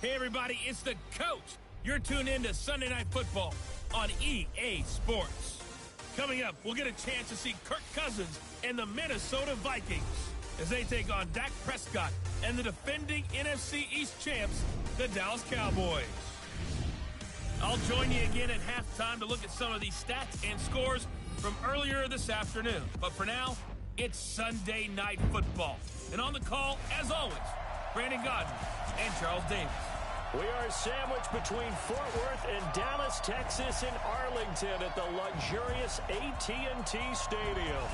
Hey, everybody, it's the coach. You're tuned in to Sunday Night Football on EA Sports. Coming up, we'll get a chance to see Kirk Cousins and the Minnesota Vikings as they take on Dak Prescott and the defending NFC East champs, the Dallas Cowboys. I'll join you again at halftime to look at some of these stats and scores from earlier this afternoon. But for now, it's Sunday Night Football. And on the call, as always, Brandon Godden and Charles Davis. We are sandwiched between Fort Worth and Dallas, Texas, and Arlington at the luxurious AT&T Stadium.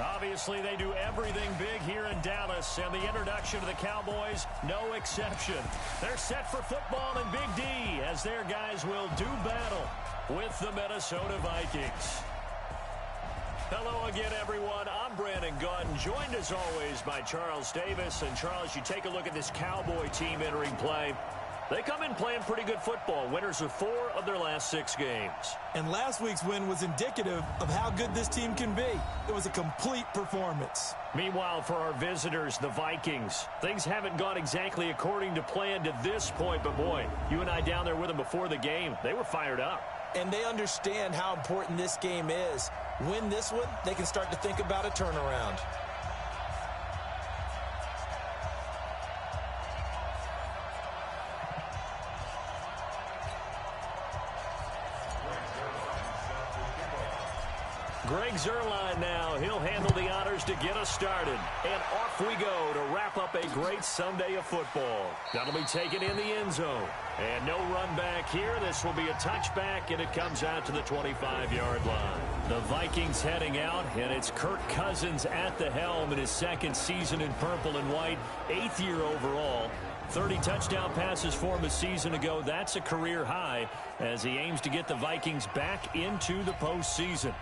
Obviously, they do everything big here in Dallas, and the introduction to the Cowboys, no exception. They're set for football in Big D as their guys will do battle with the Minnesota Vikings. Hello again, everyone. I'm Brandon Godden, joined as always by Charles Davis. And Charles, you take a look at this Cowboy team entering play. They come in playing pretty good football. Winners of 4 of their last 6 games. And last week's win was indicative of how good this team can be. It was a complete performance. Meanwhile, for our visitors, the Vikings, things haven't gone exactly according to plan to this point. But, boy, you and I down there with them before the game, they were fired up. And they understand how important this game is. Win this one, they can start to think about a turnaround. Greg Zuerlein now. He'll handle the honors to get us started. And off we go to wrap up a great Sunday of football. That'll be taken in the end zone. And no run back here. This will be a touchback, and it comes out to the 25-yard line. The Vikings heading out, and it's Kirk Cousins at the helm in his 2nd season in purple and white, 8th year overall. 30 touchdown passes for him a season ago. That's a career high as he aims to get the Vikings back into the postseason.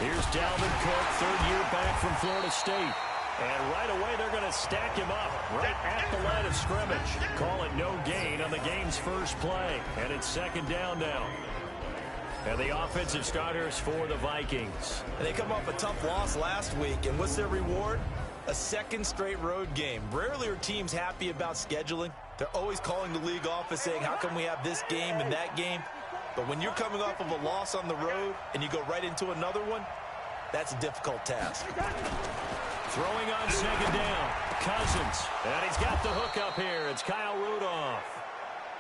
Here's Dalvin Cook, 3rd year back from Florida State. And right away, they're going to stack him up right at the line of scrimmage. Call it no gain on the game's first play. And it's 2nd down now. And the offensive starters for the Vikings. And they come off a tough loss last week. And what's their reward? A 2nd straight road game. Rarely are teams happy about scheduling. They're always calling the league office saying, how come we have this game and that game? But when you're coming off of a loss on the road and you go right into another one, that's a difficult task. Throwing on 2nd down. Cousins. And he's got the hook up here. It's Kyle Rudolph.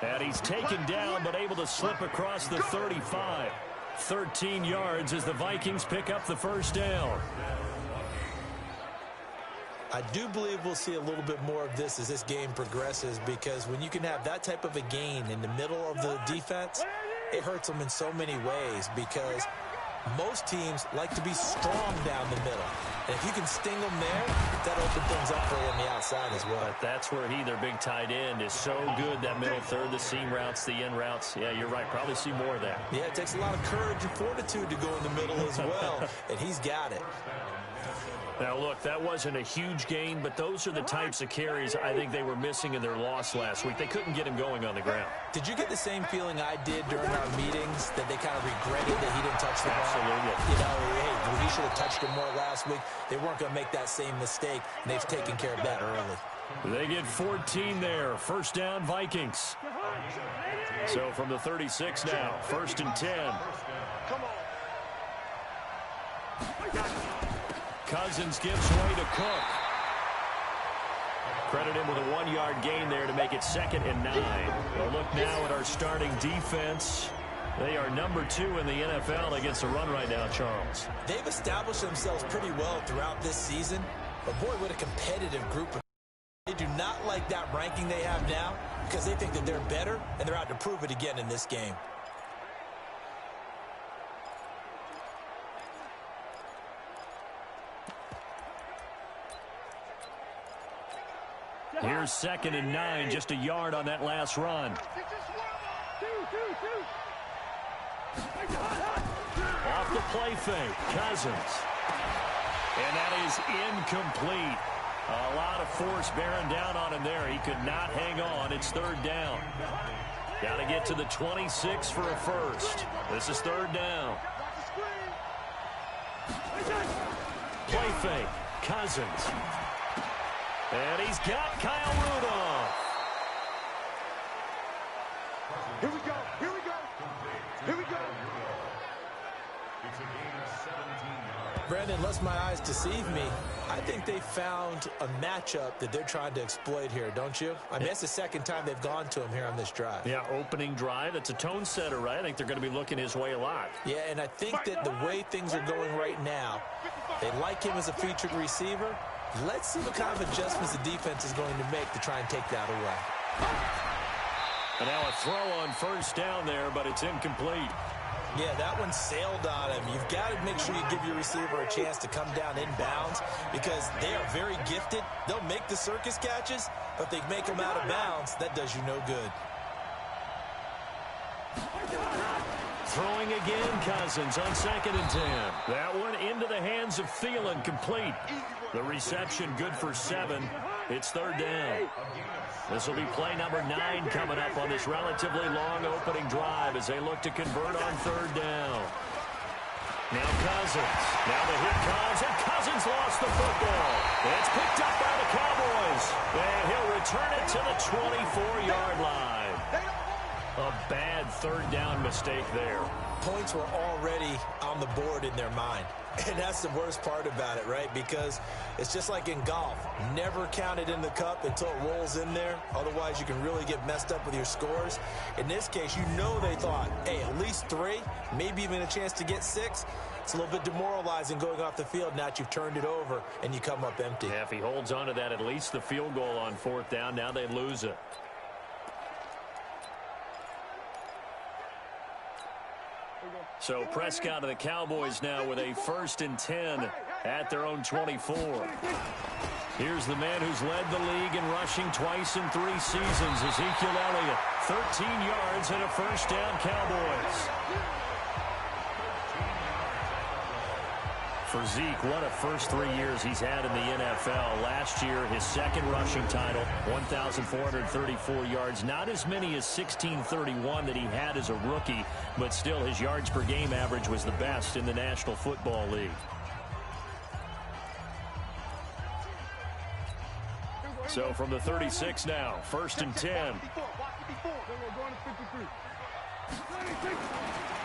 And he's taken down but able to slip across the 35. 13 yards as the Vikings pick up the 1st down. I do believe we'll see a little bit more of this as this game progresses, because when you can have that type of a gain in the middle of the defense, it hurts them in so many ways, because most teams like to be strong down the middle. And if you can sting them there, that opens things up for you on the outside as well. But that's where their big tight end, is so good, that middle third, the seam routes, the in routes. Yeah, you're right. Probably see more of that. Yeah, it takes a lot of courage and fortitude to go in the middle as well, and he's got it. Now, look, that wasn't a huge gain, but those are the types of carries I think they were missing in their loss last week. They couldn't get him going on the ground. Did you get the same feeling I did during our meetings, that they kind of regretted that he didn't touch the ball? Absolutely. You know, hey, he should have touched him more last week. They weren't going to make that same mistake, and they've taken care of that early. They get 14 there. 1st down, Vikings. So from the 36 now, 1st and 10. Come on. Cousins gives way to Cook. Credit him with a 1-yard gain there to make it 2nd and 9. Well, look now at our starting defense. They are number 2 in the NFL against the run right now, Charles. They've established themselves pretty well throughout this season. But, boy, what a competitive group. They do not like that ranking they have now, because they think that they're better, and they're out to prove it again in this game. Here's 2nd and 9, just a yard on that last run. Off the play fake, Cousins. And that is incomplete. A lot of force bearing down on him there. He could not hang on. It's 3rd down. Got to get to the 26 for a first. This is 3rd down. Play fake. Cousins. And he's got Kyle Rudolph. Here we go. Here we go. Here we go. Brandon, unless my eyes deceive me, I think they found a matchup that they're trying to exploit here, don't you? I mean, it's the second time they've gone to him here on this drive. Yeah, opening drive. It's a tone setter, right? I think they're going to be looking his way a lot. Yeah, and I think that the way things are going right now, they like him as a featured receiver. Let's see what kind of adjustments the defense is going to make to try and take that away. And now a throw on first down there, but it's incomplete. Yeah, that one sailed on him. You've got to make sure you give your receiver a chance to come down inbounds because they are very gifted. They'll make the circus catches, but if they make them out of bounds, that does you no good. Throwing again, Cousins on 2nd and 10. That one into the hands of Thielen, complete. The reception good for 7. It's 3rd down. This will be play number 9 coming up on this relatively long opening drive as they look to convert on 3rd down. Now Cousins. Now the hit comes, and Cousins lost the football. It's picked up by the Cowboys. And he'll return it to the 24-yard line. A bad 3rd down mistake there. Points were already on the board in their mind. And that's the worst part about it, right? Because it's just like in golf. Never count it in the cup until it rolls in there. Otherwise, you can really get messed up with your scores. In this case, you know they thought, hey, at least 3, maybe even a chance to get 6. It's a little bit demoralizing going off the field now that you've turned it over and you come up empty. Yeah, if he holds on to that, at least the field goal on 4th down. Now they lose it. So Prescott of the Cowboys now with a 1st and 10 at their own 24. Here's the man who's led the league in rushing twice in 3 seasons, Ezekiel Elliott. 13 yards and a 1st down, Cowboys. For Zeke, what a first 3 years he's had in the NFL. Last year, his 2nd rushing title, 1,434 yards. Not as many as 1,631 that he had as a rookie, but still his yards per game average was the best in the National Football League. So from the 36 now, 1st and 10.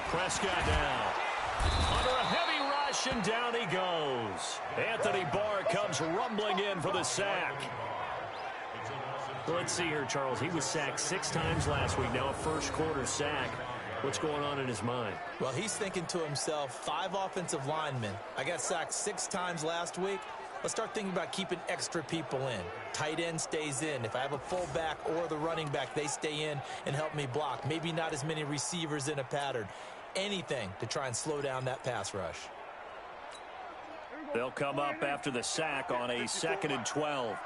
Prescott now. Under a heavy rush, and down he goes. Anthony Barr comes rumbling in for the sack. Well, let's see here, Charles. He was sacked 6 times last week. Now a first-quarter sack. What's going on in his mind? Well, he's thinking to himself, 5 offensive linemen. I got sacked 6 times last week. Let's start thinking about keeping extra people in. Tight end stays in. If I have a fullback or the running back, they stay in and help me block. Maybe not as many receivers in a pattern. Anything to try and slow down that pass rush. They'll come up after the sack on a 2nd and 12.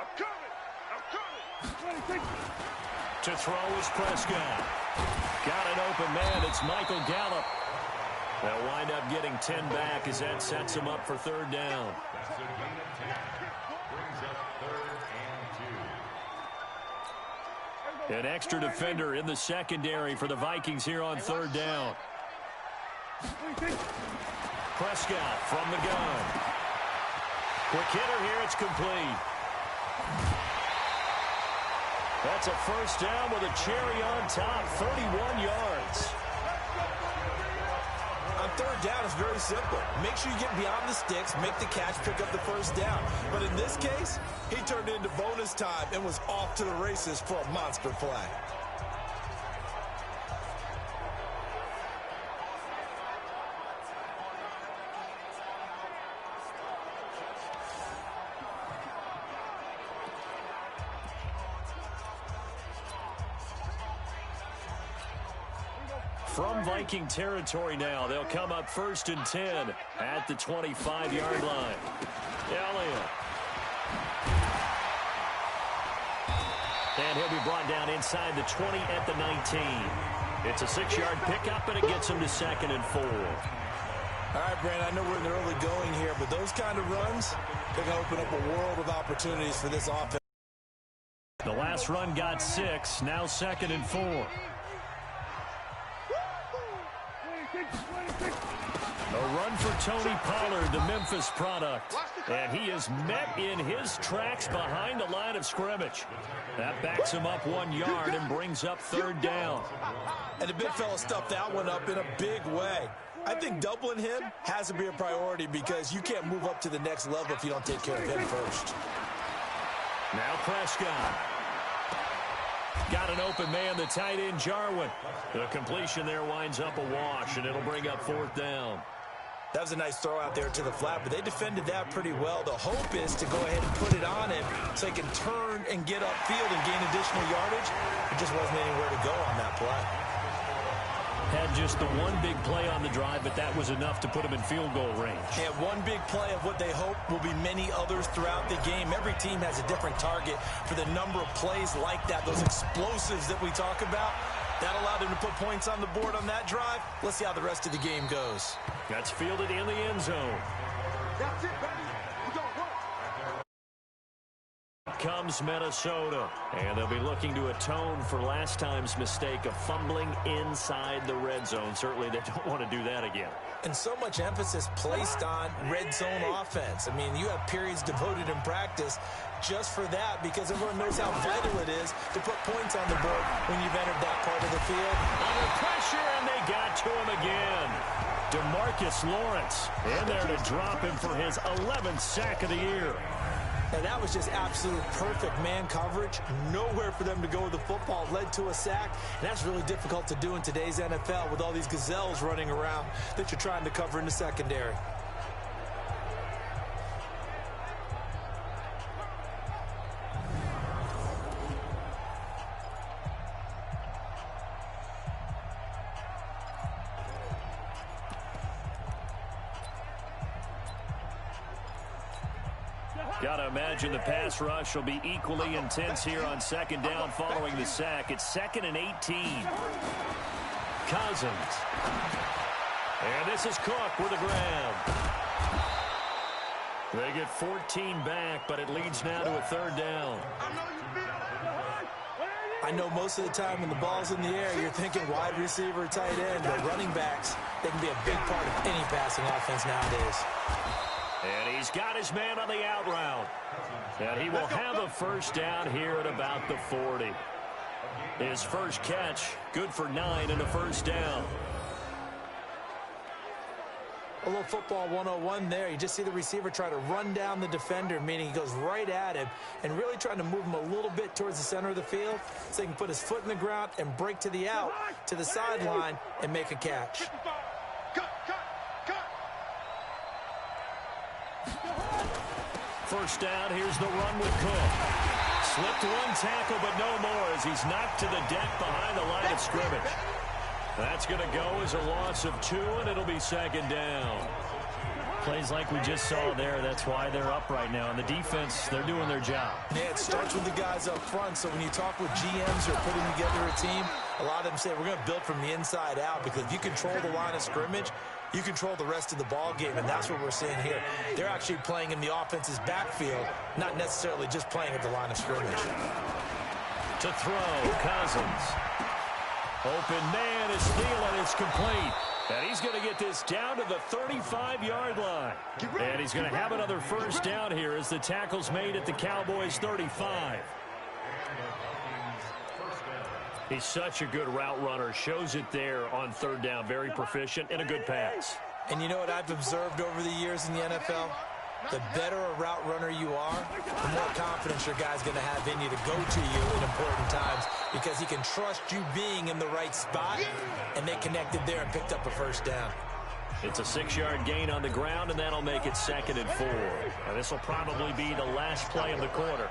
To throw is Prescott. Got an open man. It's Michael Gallup. They'll wind up getting 10 back as that sets him up for 3rd down. An extra defender in the secondary for the Vikings here on 3rd down. Prescott from the gun. Quick hitter here, it's complete. That's a 1st down with a cherry on top, 31 yards. On 3rd down, it's very simple. Make sure you get beyond the sticks, make the catch, pick up the 1st down. But in this case, he turned into bonus time and was off to the races for a monster play. From Viking territory now, they'll come up 1st and 10 at the 25-yard line. Elliott. And he'll be brought down inside the 20 at the 19. It's a 6-yard pickup, and it gets him to 2nd and 4. All right, Brandon, I know we're in the early going here, but those kind of runs, they're going to open up a world of opportunities for this offense. The last run got 6, now 2nd and 4. A run for Tony Pollard, the Memphis product. And he is met in his tracks behind the line of scrimmage. That backs him up 1 yard and brings up third down. And the big fella stuffed that one up in a big way. I think doubling him has to be a priority because you can't move up to the next level if you don't take care of him first. Now Prescott. Got an open man, the tight end, Jarwin. The completion there winds up a wash, and it'll bring up fourth down. That was a nice throw out there to the flat, but they defended that pretty well. The hope is to go ahead and put it on him so he can turn and get upfield and gain additional yardage. There just wasn't anywhere to go on that play. Had just the one big play on the drive, but that was enough to put him in field goal range. Yeah, one big play of what they hope will be many others throughout the game. Every team has a different target for the number of plays like that, those explosives that we talk about. That allowed him to put points on the board on that drive. Let's see how the rest of the game goes. That's fielded in the end zone. That's it, baby. We don't work. Comes Minnesota, and they'll be looking to atone for last time's mistake of fumbling inside the red zone. Certainly they don't want to do that again. And so much emphasis placed on red zone offense. I mean, you have periods devoted in practice just for that because everyone knows how vital it is to put points on the board when you've entered that part of the field. Under pressure, and they got to him again. DeMarcus Lawrence in there to drop him for his 11th sack of the year. And that was just absolute perfect man coverage. Nowhere for them to go with the football. Led to a sack. And that's really difficult to do in today's NFL with all these gazelles running around that you're trying to cover in the secondary. Got to imagine the pass rush will be equally intense here on second down following the sack. It's 2nd and 18. Cousins. And this is Cook with the grab. They get 14 back, but it leads now to a third down. I know most of the time when the ball's in the air, you're thinking wide receiver, tight end, but running backs, they can be a big part of any passing offense nowadays. And he's got his man on the out route. And he will have a first down here at about the 40. His first catch, good for 9 and a first down. A little football 101 there. You just see the receiver try to run down the defender, meaning he goes right at him and really trying to move him a little bit towards the center of the field so he can put his foot in the ground and break to the out, to the sideline, and make a catch. First down, here's the run with Cook. Slipped one tackle, but no more as he's knocked to the deck behind the line of scrimmage. That's going to go as a loss of 2, and it'll be second down. Plays like we just saw there, that's why they're up right now. And the defense, they're doing their job. Yeah, it starts with the guys up front. So when you talk with GMs who are putting together a team, a lot of them say we're going to build from the inside out because if you control the line of scrimmage, you control the rest of the ball game, and that's what we're seeing here. They're actually playing in the offense's backfield, not necessarily just playing at the line of scrimmage. To throw, Cousins. Open man is Thielen. It's complete. And he's going to get this down to the 35-yard line. And he's going to have another first down here as the tackle's made at the Cowboys' 35. He's such a good route runner. Shows it there on third down. Very proficient and a good pass. And you know what I've observed over the years in the NFL? The better a route runner you are, the more confidence your guy's going to have in you to go to you in important times because he can trust you being in the right spot, and they connected there and picked up a first down. It's a 6-yard gain on the ground, and that'll make it 2nd and 4. Now, this will probably be the last play of the quarter.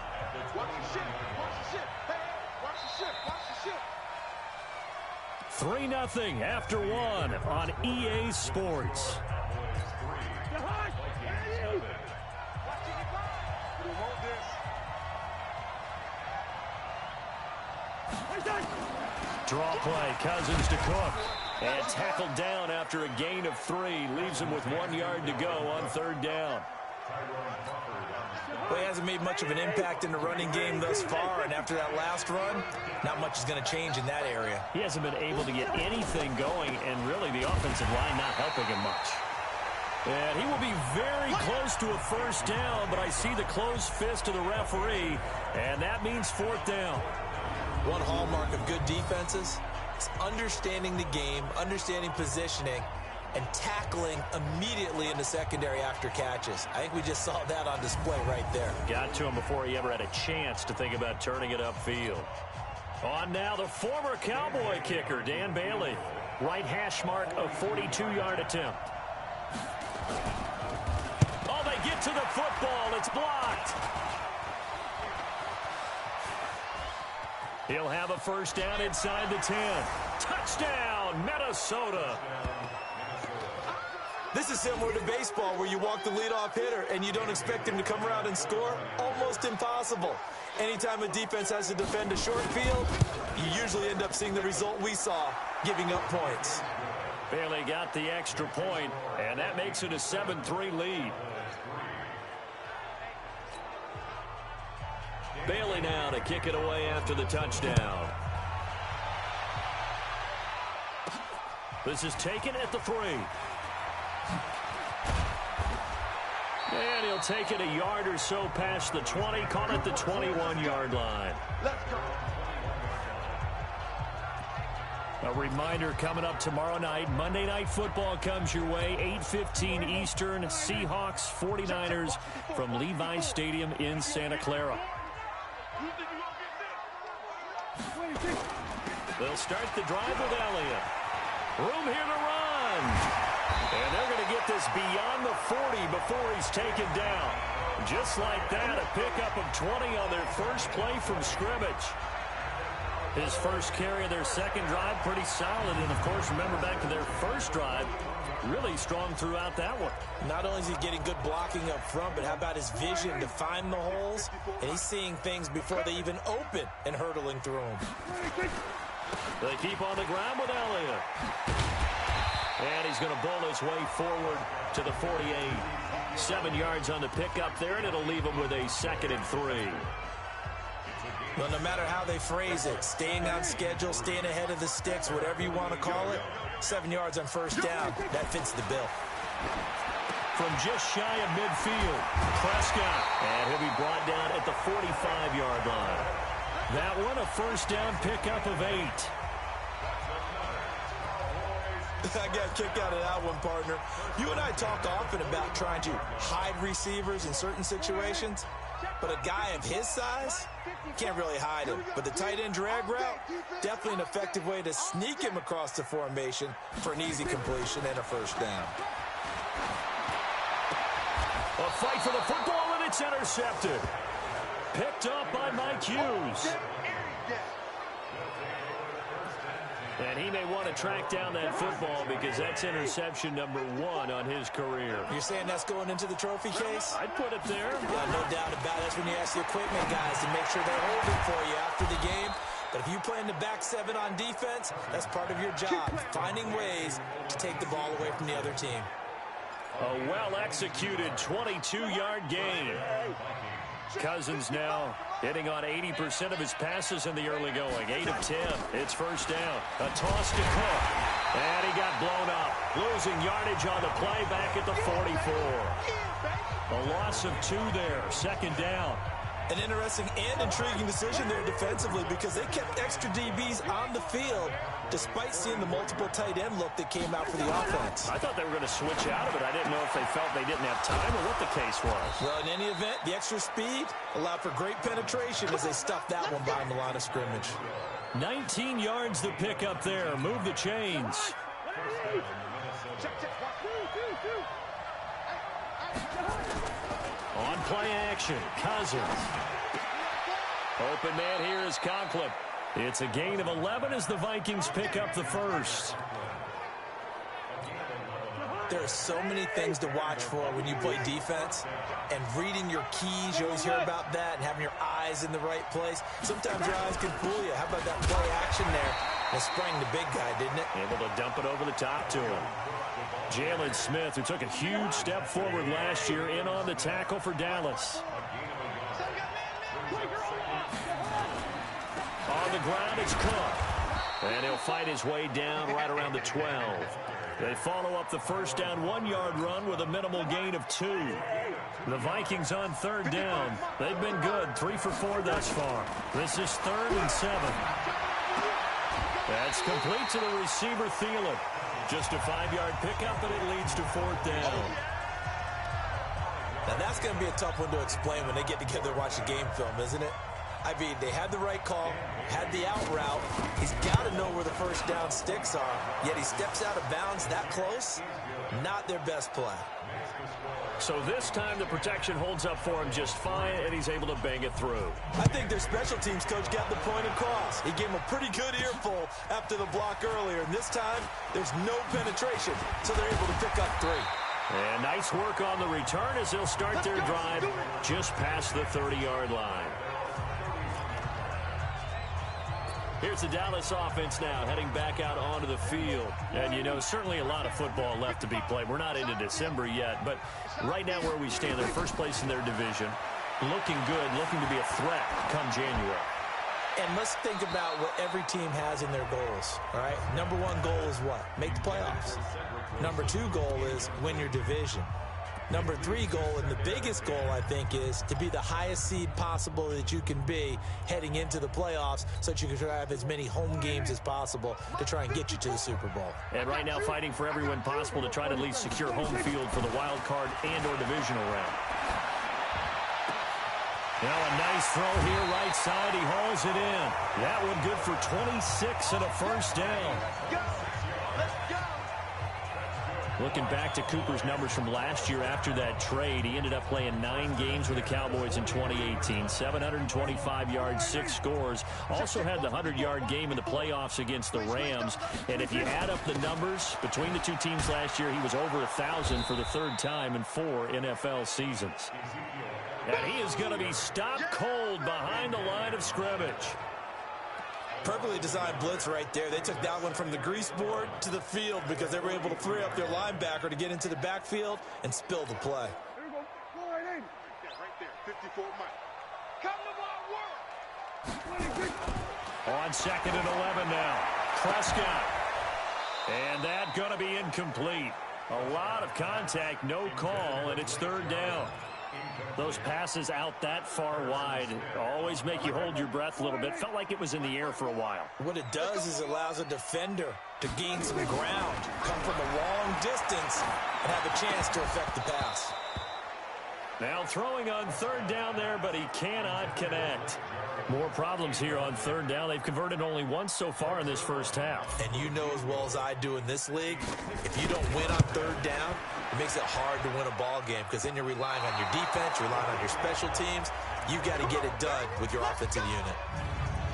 3-0 after 1 on EA Sports. Draw play, Cousins to Cook. And tackled down after a gain of 3. Leaves him with 1 yard to go on third down. Well, he hasn't made much of an impact in the running game thus far, and after that last run, not much is going to change in that area. He hasn't been able to get anything going, and really the offensive line not helping him much. And he will be very close to a first down, but I see the closed fist of the referee, and that means fourth down. One hallmark of good defenses is understanding the game, understanding positioning, and tackling immediately in the secondary after catches. I think we just saw that on display right there. Got to him before he ever had a chance to think about turning it upfield. On now, the former Cowboy kicker, Dan Bailey. Right hash mark, a 42-yard attempt. Oh, they get to the football. It's blocked. He'll have a first down inside the 10. Touchdown, Minnesota. This is similar to baseball where you walk the leadoff hitter and you don't expect him to come around and score. Almost impossible. Anytime a defense has to defend a short field, you usually end up seeing the result we saw, giving up points. Bailey got the extra point, and that makes it a 7-3 lead. Bailey now to kick it away after the touchdown. This is taken at the 3. And he'll take it a yard or so past the 20, call it the 21-yard line. Let's go. A reminder coming up tomorrow night. Monday Night Football comes your way, 8:15 Eastern. Seahawks 49ers from Levi Stadium in Santa Clara. They'll start the drive with Elliott. Room here to run. And they're going to get this beyond the 40 before he's taken down. Just like that, a pickup of 20 on their first play from scrimmage. His first carry of their second drive, pretty solid. And, of course, remember back to their first drive, really strong throughout that one. Not only is he getting good blocking up front, but how about his vision to find the holes? And he's seeing things before they even open and hurdling through them. They keep on the ground with Elliott. And he's going to bowl his way forward to the 48. 7 yards on the pickup there, and it'll leave him with a 2nd and 3. Well, no matter how they phrase it, staying on schedule, staying ahead of the sticks, whatever you want to call it, 7 yards on first down, that fits the bill. From just shy of midfield, Prescott. And he'll be brought down at the 45-yard line. That one, a first down pickup of 8. I got a kick out of that one, partner. You and I talk often about trying to hide receivers in certain situations, but a guy of his size can't really hide him. But the tight end drag route, definitely an effective way to sneak him across the formation for an easy completion and a first down. A fight for the football, and it's intercepted. Picked up by Mike Hughes. And he may want to track down that football because that's interception number 1 on his career. You're saying that's going into the trophy case? I'd put it there. Yeah, no doubt about it. That's when you ask the equipment guys to make sure they hold it for you after the game. But if you play in the back 7 on defense, that's part of your job, finding ways to take the ball away from the other team. A well-executed 22-yard gain. Cousins now hitting on 80% of his passes in the early going. 8 of 10. It's first down. A toss to Cook. And he got blown up. Losing yardage on the play back at the 44. A loss of 2 there. Second down. An interesting and intriguing decision there defensively because they kept extra DBs on the field despite seeing the multiple tight end look that came out for the offense. I thought they were going to switch out of it. I didn't know if they felt they didn't have time or what the case was. Well, in any event, the extra speed allowed for great penetration as they stuffed that one behind the line of scrimmage. 19 yards the pick up there. Move the chains. On play action, Cousins. Open man here is Conklin. It's a gain of 11 as the Vikings pick up the first. There are so many things to watch for when you play defense. And reading your keys, you always hear about that, and having your eyes in the right place. Sometimes your eyes can fool you. How about that play action there? It sprang the big guy, didn't it? Able to dump it over the top to him. Jalen Smith, who took a huge step forward last year, in on the tackle for Dallas. On the ground, it's Cook. And he'll fight his way down right around the 12. They follow up the first down 1-yard run with a minimal gain of 2. The Vikings on third down. They've been good, 3 for 4 thus far. This is 3rd and 7. That's complete to the receiver, Thielen. Just a 5-yard pickup, but it leads to 4th down. Now, that's going to be a tough one to explain when they get together and watch the game film, isn't it? I mean, they had the right call, had the out route. He's got to know where the first down sticks are, yet he steps out of bounds that close. Not their best play. So this time the protection holds up for him just fine, and he's able to bang it through. I think their special teams coach got the point across. He gave him a pretty good earful after the block earlier, and this time there's no penetration, so they're able to pick up 3. And nice work on the return as they'll start their drive just past the 30-yard line. Here's the Dallas offense now heading back out onto the field. And, you know, certainly a lot of football left to be played. We're not into December yet, but right now where we stand, they're first place in their division. Looking good, looking to be a threat come January. And let's think about what every team has in their goals, all right? Number 1 goal is what? Make the playoffs. Number 2 goal is win your division. Number 3 goal, and the biggest goal, I think, is to be the highest seed possible that you can be heading into the playoffs so that you can try to have as many home games as possible to try and get you to the Super Bowl. And right now fighting for every win possible to try to at least secure home field for the wild card and or divisional round. Now a nice throw here, right side. He hauls it in. That one good for 26 and a first down. Looking back to Cooper's numbers from last year after that trade, he ended up playing 9 games with the Cowboys in 2018. 725 yards, 6 scores. Also had the 100-yard game in the playoffs against the Rams. And if you add up the numbers between the two teams last year, he was over 1,000 for the 3rd time in 4 NFL seasons. And he is going to be stopped cold behind the line of scrimmage. Perfectly designed blitz right there. They took that one from the grease board to the field because they were able to free up their linebacker to get into the backfield and spill the play. There we go. Go right there. 54 miles. Come to my work. On 2nd and 11 now. Prescott. And that going to be incomplete. A lot of contact, no call, and it's 3rd down. Those passes out that far wide always make you hold your breath a little bit. Felt like it was in the air for a while. What it does is it allows a defender to gain some ground, come from a long distance, and have a chance to affect the pass. Now throwing on 3rd down there, but he cannot connect. More problems here on 3rd down. They've converted only once so far in this first half. And you know as well as I do in this league, if you don't win on 3rd down, it makes it hard to win a ball game because then you're relying on your defense, you're relying on your special teams. You've got to get it done with your offensive unit.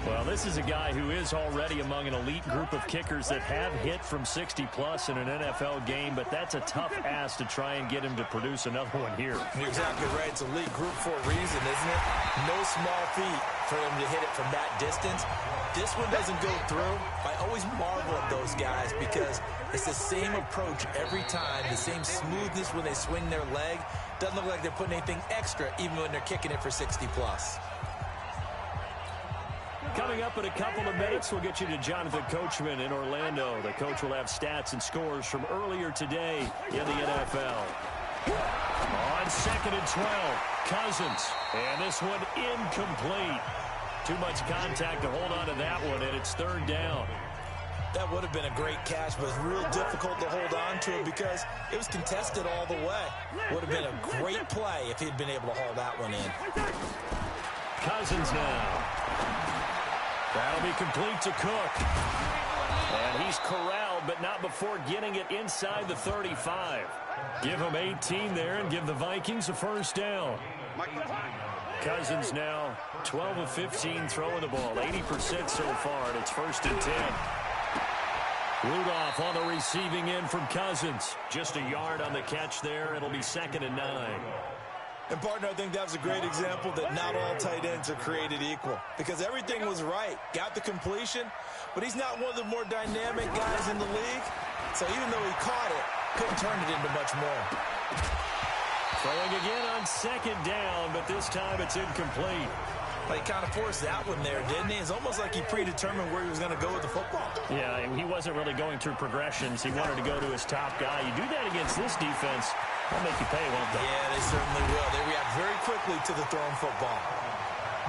Well, this is a guy who is already among an elite group of kickers that have hit from 60-plus in an NFL game, but that's a tough ask to try and get him to produce another one here. You're exactly right. It's elite group for a reason, isn't it? No small feat for them to hit it from that distance. This one doesn't go through. I always marvel at those guys because it's the same approach every time, the same smoothness when they swing their leg. Doesn't look like they're putting anything extra even when they're kicking it for 60-plus. Coming up in a couple of minutes, we'll get you to Jonathan Coachman in Orlando. The coach will have stats and scores from earlier today in the NFL. On 2nd and 12, Cousins. And this one incomplete. Too much contact to hold on to that one, and it's 3rd down. That would have been a great catch, but it's real difficult to hold on to it because it was contested all the way. Would have been a great play if he'd been able to haul that one in. Cousins now. That'll be complete to Cook. And he's corralled, but not before getting it inside the 35. Give him 18 there and give the Vikings a first down. Cousins now 12 of 15 throwing the ball, 80% so far, and it's 1st and 10. Rudolph on the receiving end from Cousins. Just a yard on the catch there. It'll be 2nd and 9. And, partner, I think that was a great example that not all tight ends are created equal because everything was right. Got the completion, but he's not one of the more dynamic guys in the league. So even though he caught it, couldn't turn it into much more. Throwing again on 2nd down, but this time it's incomplete. Well, he kind of forced that one there, didn't he? It's almost like he predetermined where he was going to go with the football. Yeah, he wasn't really going through progressions. He wanted to go to his top guy. You do that against this defense, they'll make you pay, won't they? Yeah, they certainly will. They react very quickly to the thrown football.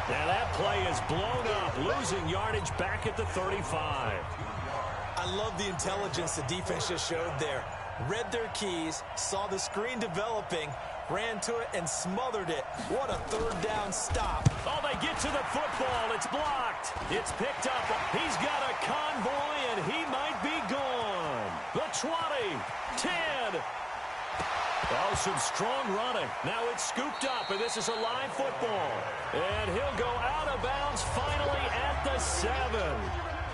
Now that play is blown up, losing yardage back at the 35. I love the intelligence the defense just showed there. Read their keys, saw the screen developing, ran to it, and smothered it. What a third down stop. Oh, they get to the football. It's blocked. It's picked up. He's got a convoy, and he might be gone. The 20, 10. Oh, some strong running. Now it's scooped up, and this is a live football. And he'll go out of bounds finally at the 7.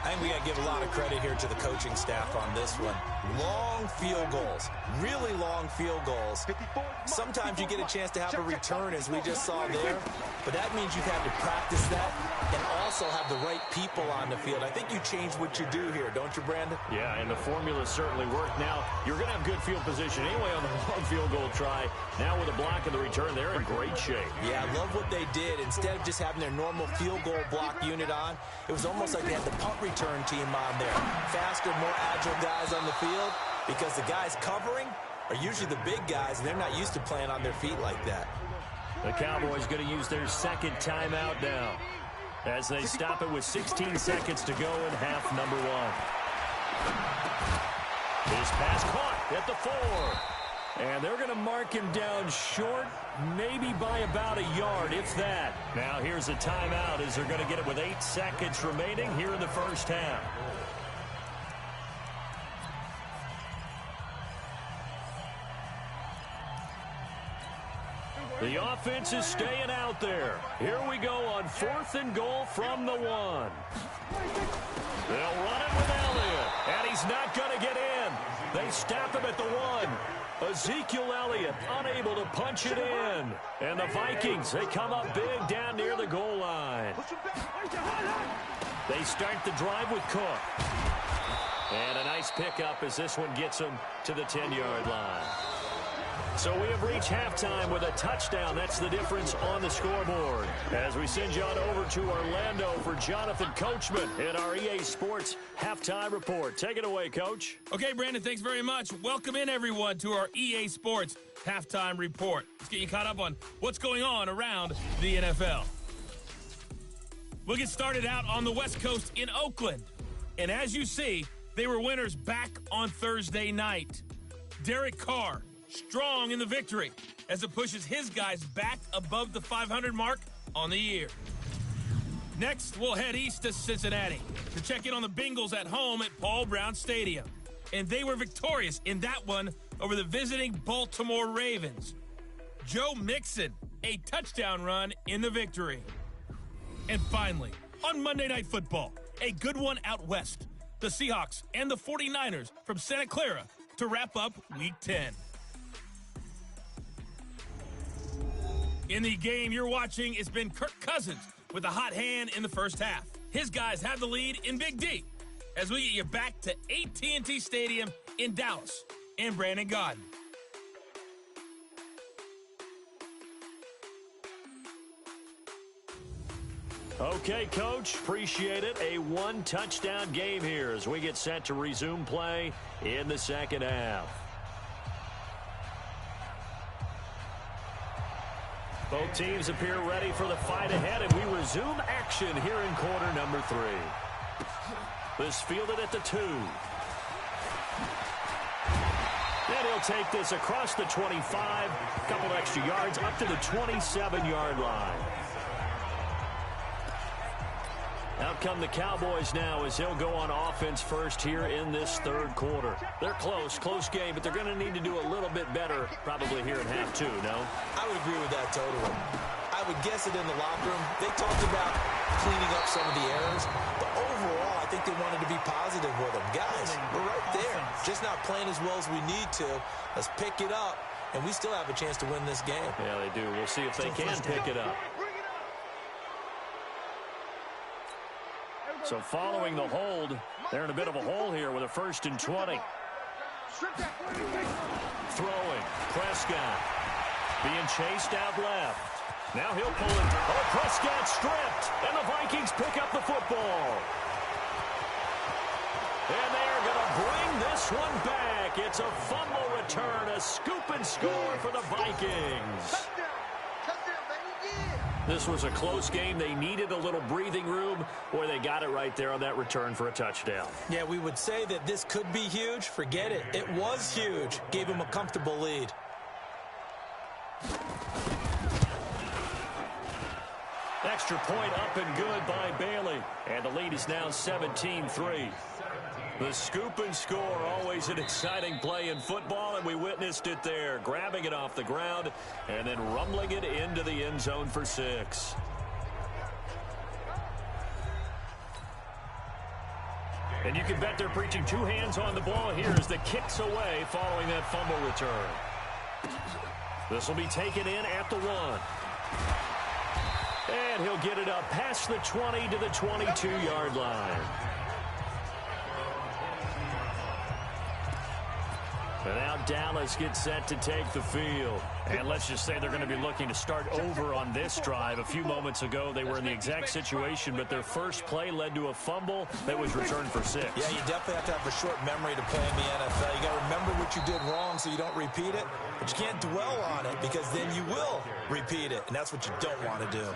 I think we got to give a lot of credit here to the coaching staff on this one. Long field goals, really long field goals. Sometimes you get a chance to have a return, as we just saw there, but that means you've had to practice that and also have the right people on the field. I think you change what you do here, don't you, Brandon? Yeah, and the formula certainly worked. Now, you're going to have good field position anyway on the long field goal try. Now with a block in the return, they're in great shape. Yeah, I love what they did. Instead of just having their normal field goal block unit on, it was almost like they had the punt return team on there. Faster, more agile guys on the field, because the guys covering are usually the big guys, and they're not used to playing on their feet like that. The Cowboys going to use their second timeout now as they stop it with 16 seconds to go in half number 1. This pass caught at the 4. And they're going to mark him down short, maybe by about a yard, if that. Now here's a timeout as they're going to get it with 8 seconds remaining here in the first half. The offense is staying out there. Here we go on 4th and goal from the 1. They'll run it with Elliott, and he's not going to get in. They stop him at the 1. Ezekiel Elliott unable to punch it in. And the Vikings, they come up big down near the goal line. They start the drive with Cook. And a nice pickup as this one gets them to the 10-yard line. So we have reached halftime with a touchdown. That's the difference on the scoreboard. As we send you on over to Orlando for Jonathan Coachman in our EA Sports Halftime Report. Take it away, Coach. Okay, Brandon, thanks very much. Welcome in, everyone, to our EA Sports Halftime Report. Let's get you caught up on what's going on around the NFL. We'll get started out on the West Coast in Oakland. And as you see, they were winners back on Thursday night. Derek Carr, strong in the victory as it pushes his guys back above the 500 mark on the year. Next, we'll head east to Cincinnati to check in on the Bengals at home at Paul Brown Stadium. And they were victorious in that one over the visiting Baltimore Ravens. Joe Mixon, a touchdown run in the victory. And finally, on Monday Night Football, a good one out west. The Seahawks and the 49ers from Santa Clara to wrap up Week 10. In the game you're watching, it's been Kirk Cousins with a hot hand in the first half. His guys have the lead in Big D as we get you back to AT&T Stadium in Dallas and Brandon Gaudin. Okay, Coach, appreciate it. A one-touchdown game here as we get set to resume play in the second half. Both teams appear ready for the fight ahead, and we resume action here in quarter number 3. This fielded at the 2. And he'll take this across the 25, a couple extra yards, up to the 27-yard line. Out come the Cowboys now as they'll go on offense first here in this third quarter. They're close game, but they're going to need to do a little bit better probably here in half 2, no? I would agree with that totally. I would guess it in the locker room. They talked about cleaning up some of the errors, but overall, I think they wanted to be positive with them. Guys, we're right there. Just not playing as well as we need to. Let's pick it up, and we still have a chance to win this game. Yeah, they do. We'll see if they can pick it up. So following the hold, they're in a bit of a hole here with a 1st and 20. Throwing, Prescott being chased out left. Now he'll pull it. Oh, Prescott stripped. And the Vikings pick up the football. And they are going to bring this one back. It's a fumble return, a scoop and score for the Vikings. This was a close game. They needed a little breathing room, or they got it right there on that return for a touchdown. Yeah, we would say that this could be huge. Forget it. It was huge. Gave him a comfortable lead. Extra point up and good by Bailey. And the lead is now 17-3. The scoop and score, always an exciting play in football, and we witnessed it there. Grabbing it off the ground and then rumbling it into the end zone for 6. And you can bet they're preaching 2 hands on the ball here as the kick's away following that fumble return. This will be taken in at the 1. And he'll get it up past the 20 to the 22-yard line. And now Dallas gets set to take the field. And let's just say they're going to be looking to start over on this drive. A few moments ago, they were in the exact situation, but their first play led to a fumble that was returned for 6. Yeah, you definitely have to have a short memory to play in the NFL. You got to remember what you did wrong so you don't repeat it, but you can't dwell on it because then you will repeat it, and that's what you don't want to do.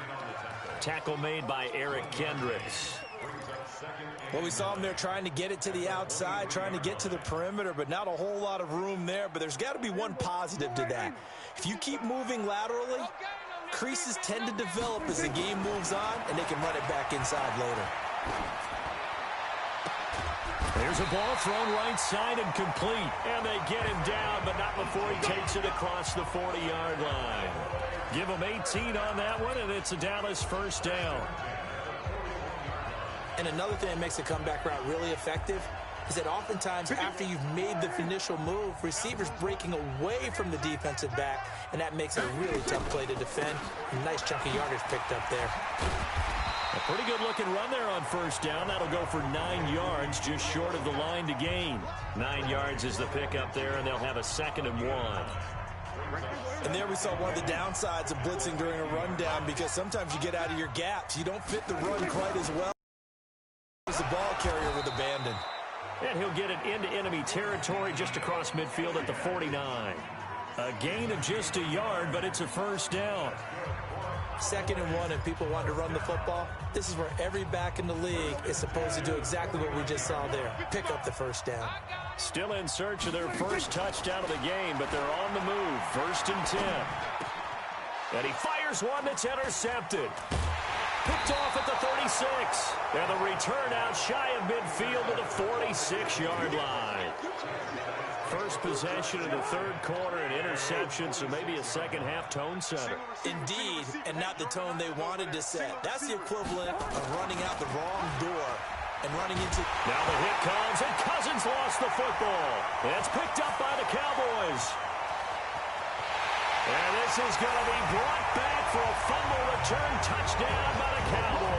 Tackle made by Eric Kendricks. Well, we saw him there trying to get it to the outside, trying to get to the perimeter, but not a whole lot of room there. But there's got to be one positive to that. If you keep moving laterally, creases tend to develop as the game moves on, and they can run it back inside later. There's a ball thrown right side and complete. And they get him down, but not before he takes it across the 40-yard line. Give him 18 on that one, and it's a Dallas first down. And another thing that makes the comeback route really effective is that oftentimes after you've made the initial move, receivers breaking away from the defensive back, and that makes it a really tough play to defend. A nice chunk of yardage picked up there. A pretty good-looking run there on first down. That'll go for 9 yards, just short of the line to gain. 9 yards is the pickup there, and they'll have a 2nd and 1. And there we saw one of the downsides of blitzing during a rundown because sometimes you get out of your gaps. You don't fit the run quite as well as the ball carrier would abandon. And he'll get it into enemy territory just across midfield at the 49. A gain of just a yard, but it's a first down. 2nd and 1, and people want to run the football. This is where every back in the league is supposed to do exactly what we just saw there. Pick up the first down. Still in search of their first touchdown of the game, but they're on the move. 1st and 10. And he fires one that's intercepted. Picked off at the 36. And the return out shy of midfield to the 46-yard line. First possession of the 3rd quarter, an interception, so maybe a second-half tone setter. Indeed, and not the tone they wanted to set. That's the equivalent of running out the wrong door and running into... Now the hit comes, and Cousins lost the football. It's picked up by the Cowboys. And this is going to be brought back for a fumble return touchdown by the Cowboys.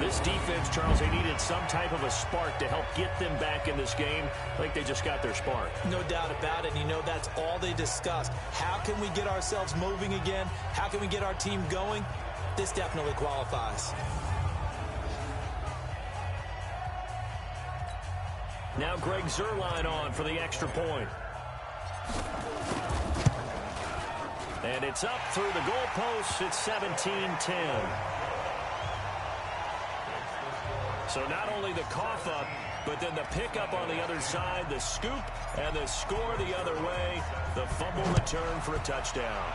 This defense, Charles, they needed some type of a spark to help get them back in this game. I think they just got their spark. No doubt about it. And you know that's all they discussed. How can we get ourselves moving again? How can we get our team going? This definitely qualifies. Now Greg Zuerlein on for the extra point. And it's up through the goalposts. It's 17-10. So not only the cough up, but then the pickup on the other side, the scoop, and the score the other way. The fumble return for a touchdown.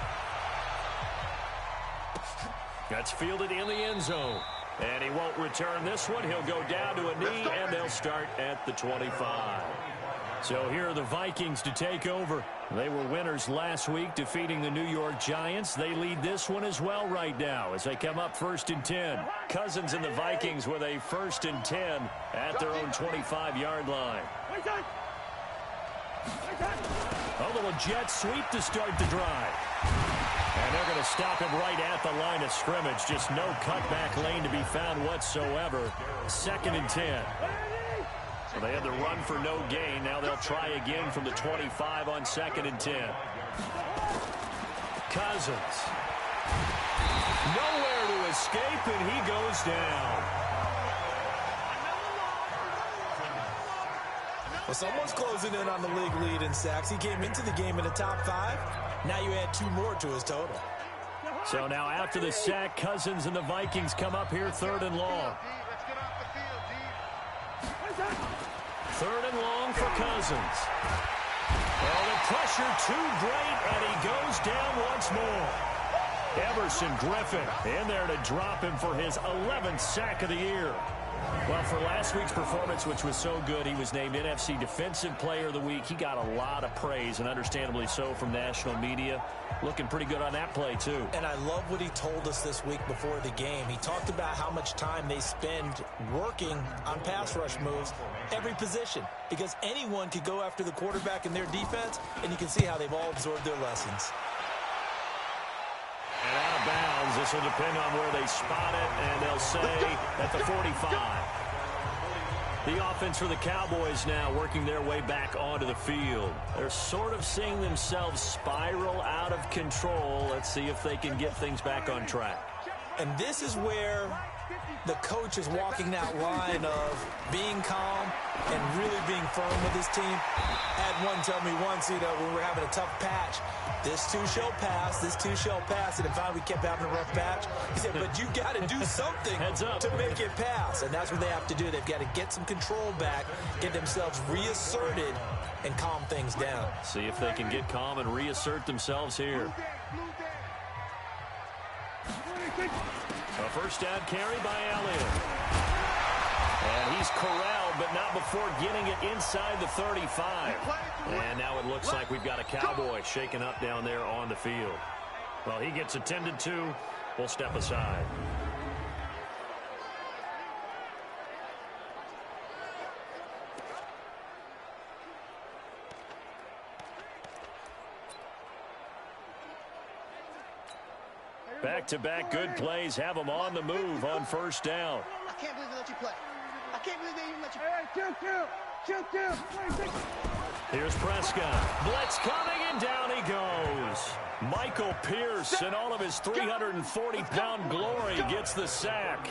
That's fielded in the end zone. And he won't return this one. He'll go down to a knee, and they'll start at the 25. So here are the Vikings to take over. They were winners last week, defeating the New York Giants. They lead this one as well right now as they come up 1st and 10. Cousins and the Vikings with a 1st and 10 at their own 25-yard line. A little jet sweep to start the drive. And they're going to stop him right at the line of scrimmage. Just no cutback lane to be found whatsoever. 2nd and 10. So they had the run for no gain. Now they'll try again from the 25 on 2nd and 10. Cousins. Nowhere to escape, and he goes down. Well, someone's closing in on the league lead in sacks. He came into the game in the top 5. Now you add 2 more to his total. So now after the sack, Cousins and the Vikings come up here 3rd and long. 3rd and long for Cousins. Well, the pressure too great, and he goes down once more. Everson Griffin in there to drop him for his 11th sack of the year. Well, for last week's performance, which was so good, he was named NFC Defensive Player of the Week. He got a lot of praise, and understandably so, from national media. Looking pretty good on that play, too. And I love what he told us this week before the game. He talked about how much time they spend working on pass rush moves, every position, because anyone could go after the quarterback in their defense, and you can see how they've all absorbed their lessons. And out of bounds. This will depend on where they spot it, and they'll say at the 45. The offense for the Cowboys now working their way back onto the field. They're sort of seeing themselves spiral out of control. Let's see if they can get things back on track. And this is where the coach is walking that line of being calm and really being firm with his team. I had one tell me once, when we were having a tough patch, this too shall pass, this too shall pass. And if finally we kept having a rough patch, he said, but you got to do something to make it pass. And that's what they have to do. They've got to get some control back, get themselves reasserted, and calm things down. See if they can get calm and reassert themselves here. A first down carry by Elliott. And he's corralled, but not before getting it inside the 35. And now it looks like we've got a Cowboy shaken up down there on the field. Well, he gets attended to. We'll step aside. Back-to-back good plays have them on the move on first down. I can't believe they let you play. I can't believe they even let you play. Chill. Here's Prescott. Blitz coming, and down he goes. Michael Pierce, in all of his 340-pound glory, gets the sack.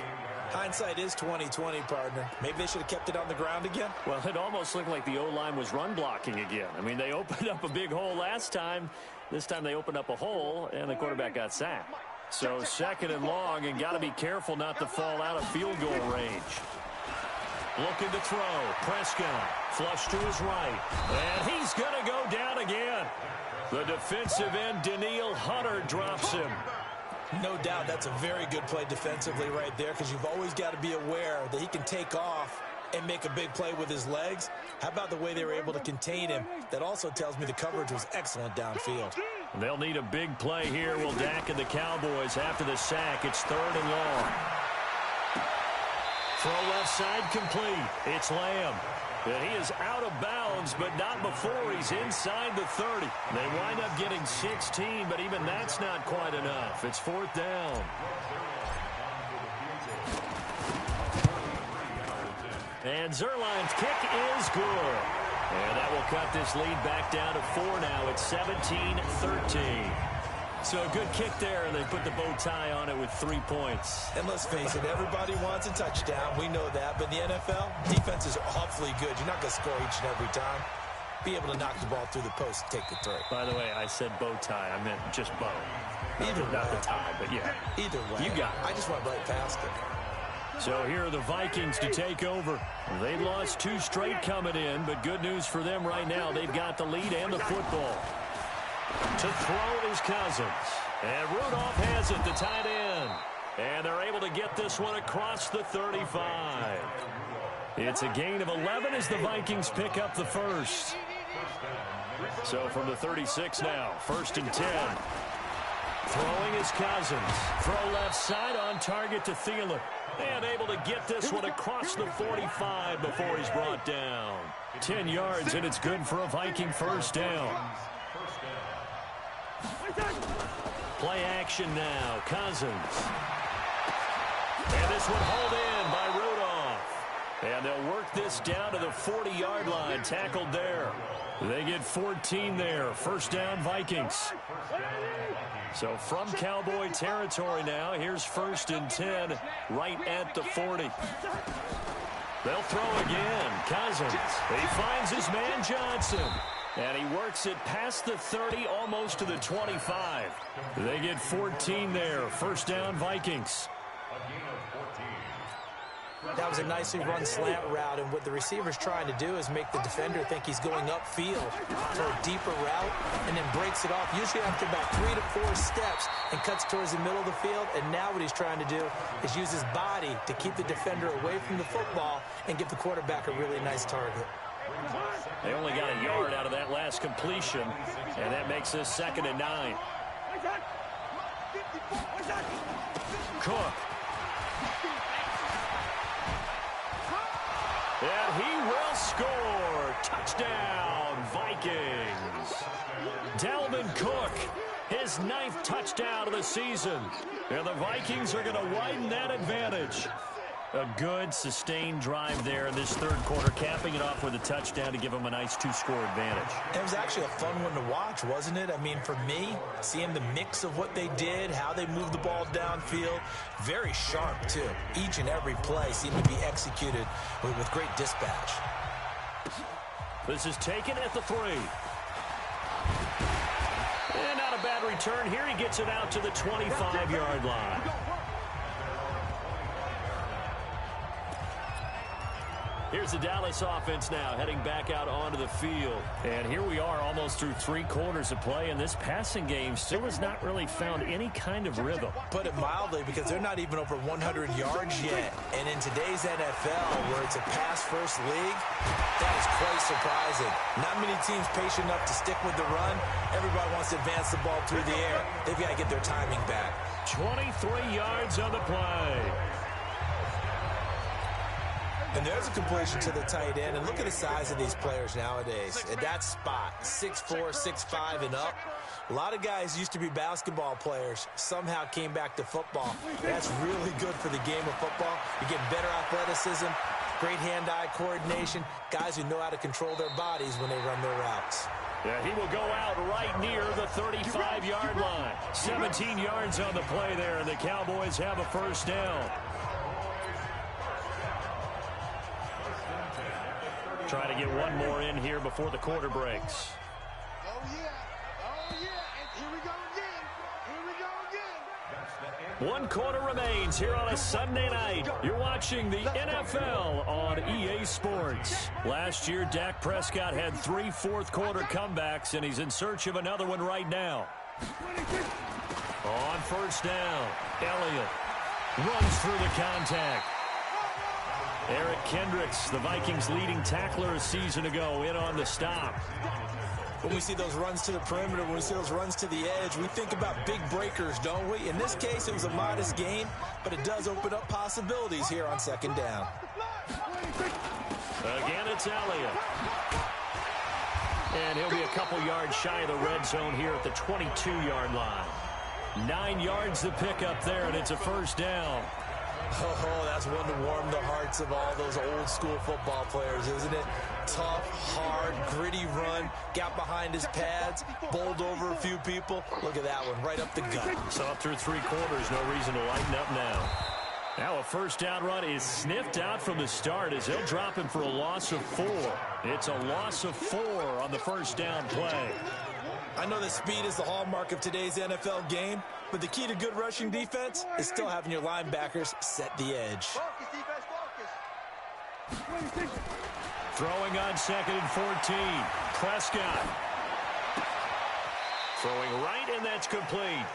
Hindsight is 20/20, partner. Maybe they should have kept it on the ground again. Well, it almost looked like the O-line was run blocking again. I mean, they opened up a big hole last time. This time they opened up a hole, and the quarterback got sacked. So 2nd and long, and got to be careful not to fall out of field goal range. Looking to throw. Prescott flush to his right. And he's going to go down again. The defensive end, Danielle Hunter, drops him. No doubt that's a very good play defensively right there, because you've always got to be aware that he can take off and make a big play with his legs. How about the way they were able to contain him? That also tells me the coverage was excellent downfield. They'll need a big play here. Will Dak and the Cowboys after the sack. It's 3rd and long. Throw left side complete. It's Lamb. And he is out of bounds, but not before he's inside the 30. They wind up getting 16, but even that's not quite enough. It's 4th down. And Zerline's kick is good. And that will cut this lead back down to 4 now. It's 17-13. So a good kick there, and they put the bow tie on it with 3 points. And let's face it, everybody wants a touchdown. We know that. But in the NFL, defenses are awfully good. You're not going to score each and every time. Be able to knock the ball through the post and take the throw. By the way, I said bow tie. I meant just bow. Either way. Not the tie, but yeah. Either way. You got it. I just went right past it. So here are the Vikings to take over. They lost 2 straight coming in, but good news for them right now. They've got the lead and the football. To throw is Cousins. And Rudolph has it, the tight end. And they're able to get this one across the 35. It's a gain of 11 as the Vikings pick up the first. So from the 36 now, 1st and 10. Throwing is Cousins. Throw left side on target to Thielen. And able to get this one across the 45 before he's brought down. 10 yards, and it's good for a Viking first down. Play action now. Cousins. And this one hauled in by Rudolph. And they'll work this gets down to the 40-yard line, tackled there. They get 14 there. First down, Vikings. So from Cowboy territory now, here's 1st and 10 right at the 40. They'll throw again. Cousins. He finds his man Johnson. And he works it past the 30, almost to the 25. They get 14 there. First down, Vikings. That was a nicely run slant route, and what the receiver's trying to do is make the defender think he's going upfield for a deeper route and then breaks it off, usually after about 3 to 4 steps, and cuts towards the middle of the field. And now what he's trying to do is use his body to keep the defender away from the football and give the quarterback a really nice target. They only got a yard out of that last completion, and that makes this 2nd and 9. Cook. And he will score. Touchdown, Vikings. Dalvin Cook, his 9th touchdown of the season. And the Vikings are going to widen that advantage. A good, sustained drive there in this 3rd quarter, capping it off with a touchdown to give them a nice 2-score advantage. It was actually a fun one to watch, wasn't it? I mean, for me, seeing the mix of what they did, how they moved the ball downfield, very sharp, too. Each and every play seemed to be executed with great dispatch. This is taken at the 3. And not a bad return here. He gets it out to the 25-yard line. Here's the Dallas offense now, heading back out onto the field. And here we are almost through 3 quarters of play, and this passing game still has not really found any kind of rhythm. Put it mildly, because they're not even over 100 yards yet. And in today's NFL, where it's a pass-first league, that is quite surprising. Not many teams patient enough to stick with the run. Everybody wants to advance the ball through the air. They've got to get their timing back. 23 yards on the play. And there's a completion to the tight end. And look at the size of these players nowadays. At that spot, 6'4", 6'5", and up. A lot of guys used to be basketball players, somehow came back to football. That's really good for the game of football. You're getting better athleticism, great hand-eye coordination, guys who know how to control their bodies when they run their routes. Yeah, he will go out right near the 35-yard line. 17 yards on the play there, and the Cowboys have a first down. Trying to get one more in here before the quarter breaks. Oh, yeah. Oh, yeah. And here we go again. Here we go again. 1 quarter remains here on a Sunday night. You're watching the NFL on EA Sports. Last year, Dak Prescott had 3 fourth-quarter comebacks, and he's in search of another one right now. On first down, Elliott runs through the contact. Eric Kendricks, the Vikings' leading tackler a season ago, in on the stop. When we see those runs to the perimeter, when we see those runs to the edge, we think about big breakers, don't we? In this case, it was a modest gain, but it does open up possibilities here on 2nd down. Again, it's Elliott. And he'll be a couple yards shy of the red zone here at the 22-yard line. 9 yards to pick up there, and it's a first down. Oh, that's one to warm the hearts of all those old-school football players, isn't it? Tough, hard, gritty run, got behind his pads, bowled over a few people. Look at that one, right up the gut. So through 3 quarters, no reason to lighten up now. Now a first down run is sniffed out from the start as they'll drop him for a loss of 4. It's a loss of 4 on the first down play. I know that speed is the hallmark of today's NFL game, but the key to good rushing defense is still having your linebackers set the edge. Focus, defense, focus. Throwing on 2nd and 14. Prescott. Throwing right, and that's complete.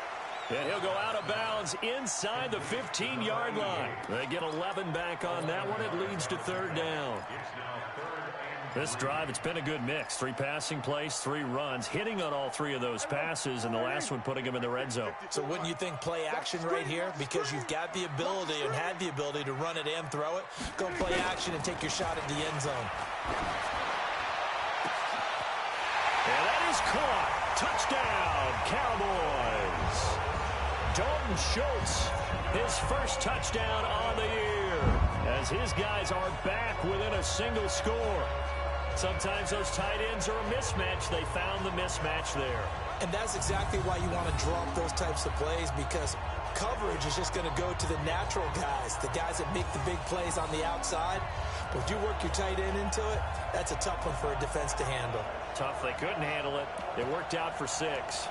And he'll go out of bounds inside the 15-yard line. They get 11 back on that one. It leads to 3rd down. This drive, it's been a good mix. 3 passing plays, 3 runs, hitting on all 3 of those passes, and the last one putting him in the red zone. So wouldn't you think play action right here? Because you've got the ability and had the ability to run it and throw it. Go play action and take your shot at the end zone. And that is caught. Touchdown, Cowboys. Dalton Schultz, his first touchdown on the year. as his guys are back within a single score. Sometimes those tight ends are a mismatch. They found the mismatch there. And that's exactly why you want to drop those types of plays, because coverage is just going to go to the natural guys, the guys that make the big plays on the outside. But if you work your tight end into it, that's a tough one for a defense to handle. Tough. They couldn't handle it. It worked out for 6.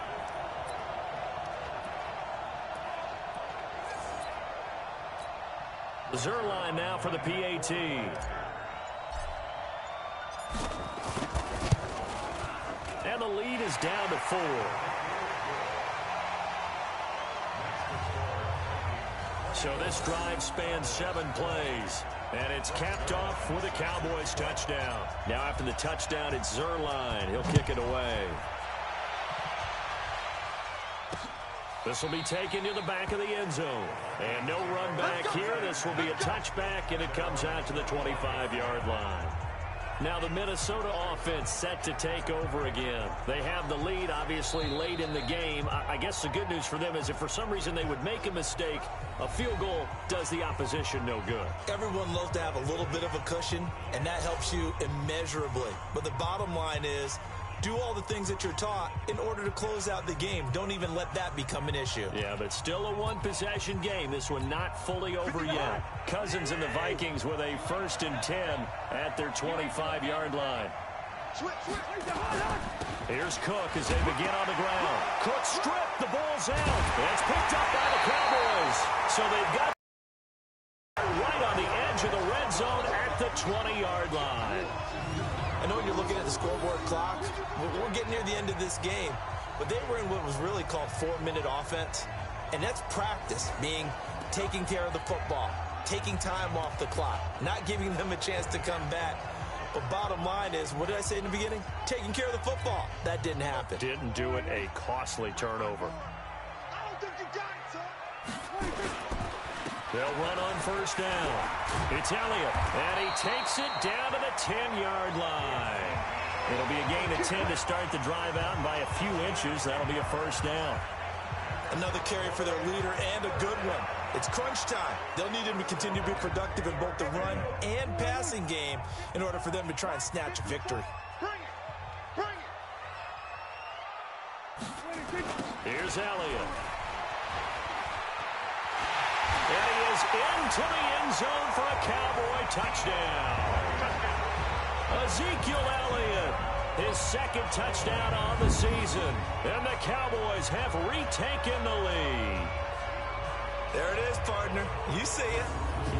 Zerline now for the PAT. And the lead is down to 4. So this drive spans 7 plays. And it's capped off with a Cowboys touchdown. Now after the touchdown, it's Zerline. He'll kick it away. This will be taken to the back of the end zone. And no run back here. This will be a touchback, and it comes out to the 25-yard line. Now the Minnesota offense set to take over again. They have the lead, obviously, late in the game. I guess the good news for them is if for some reason they would make a mistake, a field goal does the opposition no good. Everyone loves to have a little bit of a cushion, and that helps you immeasurably. But the bottom line is, do all the things that you're taught in order to close out the game. Don't even let that become an issue. Yeah, but still a one-possession game. This one not fully over yet. Cousins and the Vikings with a 1st and 10 at their 25-yard line. Here's Cook as they begin on the ground. Cook stripped. The ball's out. It's picked up by the Cowboys. So they've got right on the edge of the red zone at the 20-yard line. I know when you're looking at the scoreboard clock, we're getting near the end of this game, but they were in what was really called 4-minute offense, and that's practice, meaning taking care of the football, taking time off the clock, not giving them a chance to come back. But bottom line is, what did I say in the beginning? Taking care of the football. That didn't happen. Didn't do it. A costly turnover. I don't think you got it, son. They'll run on 1st down. It's Elliott, and he takes it down to the 10-yard line. It'll be a gain of 10 to start the drive out, and by a few inches, that'll be a 1st down. Another carry for their leader, and a good one. It's crunch time. They'll need him to continue to be productive in both the run and passing game in order for them to try and snatch a victory. Here's Elliott. And he is into the end zone for a Cowboy touchdown. Ezekiel Elliott, his 2nd touchdown on the season. And the Cowboys have retaken the lead. There it is, partner. You see it.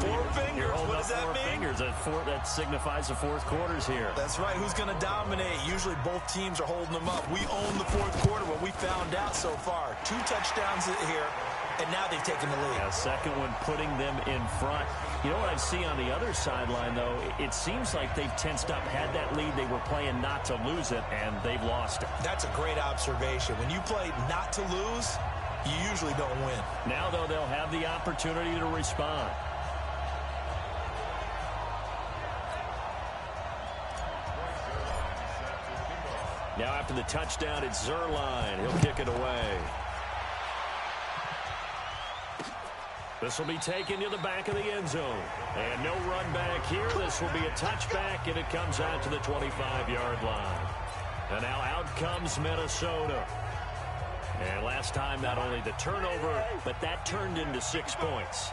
4 fingers. What does that mean? 4 fingers. That signifies the 4th quarter's here. That's right. Who's going to dominate? Usually both teams are holding them up. We own the 4th quarter, what we found out so far. 2 touchdowns here, and now they've taken the lead. Yeah, 2nd one putting them in front. You know what I see on the other sideline, though? It seems like they've tensed up, had that lead. They were playing not to lose it, and they've lost it. That's a great observation. When you play not to lose, you usually don't win. Now, though, they'll have the opportunity to respond. Now after the touchdown, it's Zerline. He'll kick it away. This will be taken to the back of the end zone. And no run back here. This will be a touchback, and it comes out to the 25-yard line. And now out comes Minnesota. And last time, not only the turnover, but that turned into 6 points.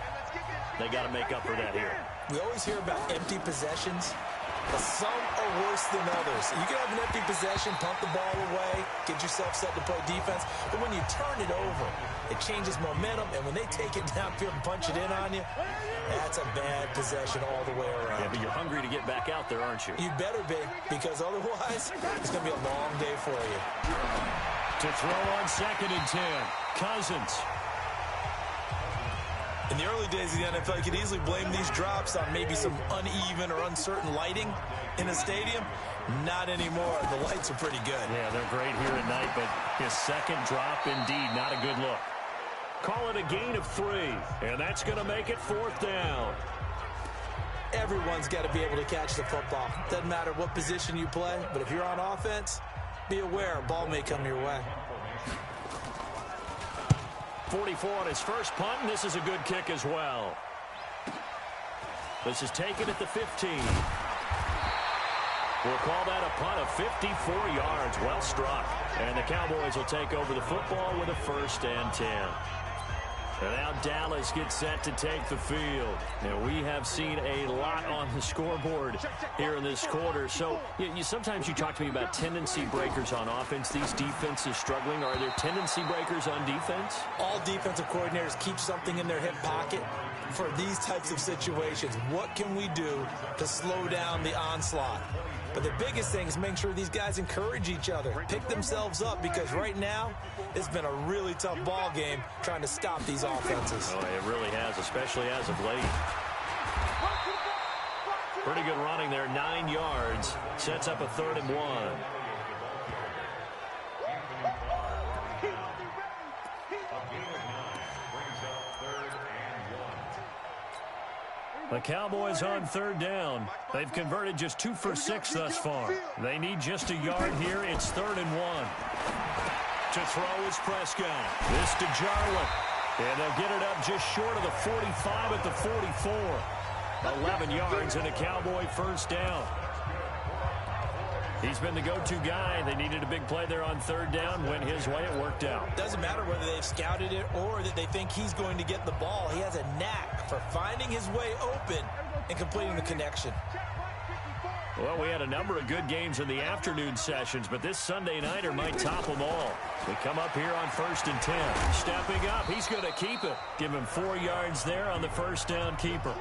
They got to make up for that here. We always hear about empty possessions, but some are worse than others. You can have an empty possession, pump the ball away, get yourself set to play defense, but when you turn it over, it changes momentum, and when they take it downfield and punch it in on you, that's a bad possession all the way around. Yeah, but you're hungry to get back out there, aren't you? You better be, because otherwise, it's going to be a long day for you. To throw on 2nd and 10, Cousins. In the early days of the NFL, you could easily blame these drops on maybe some uneven or uncertain lighting in a stadium. Not anymore. The lights are pretty good. Yeah, they're great here at night, but his 2nd drop, indeed, not a good look. Call it a gain of 3, and that's going to make it 4th down. Everyone's got to be able to catch the football. Doesn't matter what position you play, but if you're on offense, be aware a ball may come your way. 44 on his first punt, and this is a good kick as well. This is taken at the 15. We'll call that a punt of 54 yards. Well struck. And the Cowboys will take over the football with a 1st and 10. And now Dallas gets set to take the field. Now, we have seen a lot on the scoreboard here in this quarter. So sometimes you talk to me about tendency breakers on offense. These defenses struggling. Are there tendency breakers on defense? All defensive coordinators keep something in their hip pocket for these types of situations. What can we do to slow down the onslaught? But the biggest thing is making sure these guys encourage each other, pick themselves up, because right now it's been a really tough ball game trying to stop these offenses. Oh, it really has, especially as of late. Pretty good running there, 9 yards. Sets up a 3rd and 1. The Cowboys on 3rd down. They've converted just 2 for 6 thus far. They need just a yard here. It's 3rd and 1. To throw is Prescott. This to Jarwin. And they'll get it up just short of the 45 at the 44. 11 yards and a Cowboy 1st down. He's been the go-to guy. They needed a big play there on 3rd down. Went his way. It worked out. Doesn't matter whether they've scouted it or that they think he's going to get the ball. He has a knack for finding his way open and completing the connection. Well, we had a number of good games in the afternoon sessions, but this Sunday nighter might top them all. We come up here on 1st and 10. Stepping up. He's going to keep it. Give him 4 yards there on the 1st down keeper.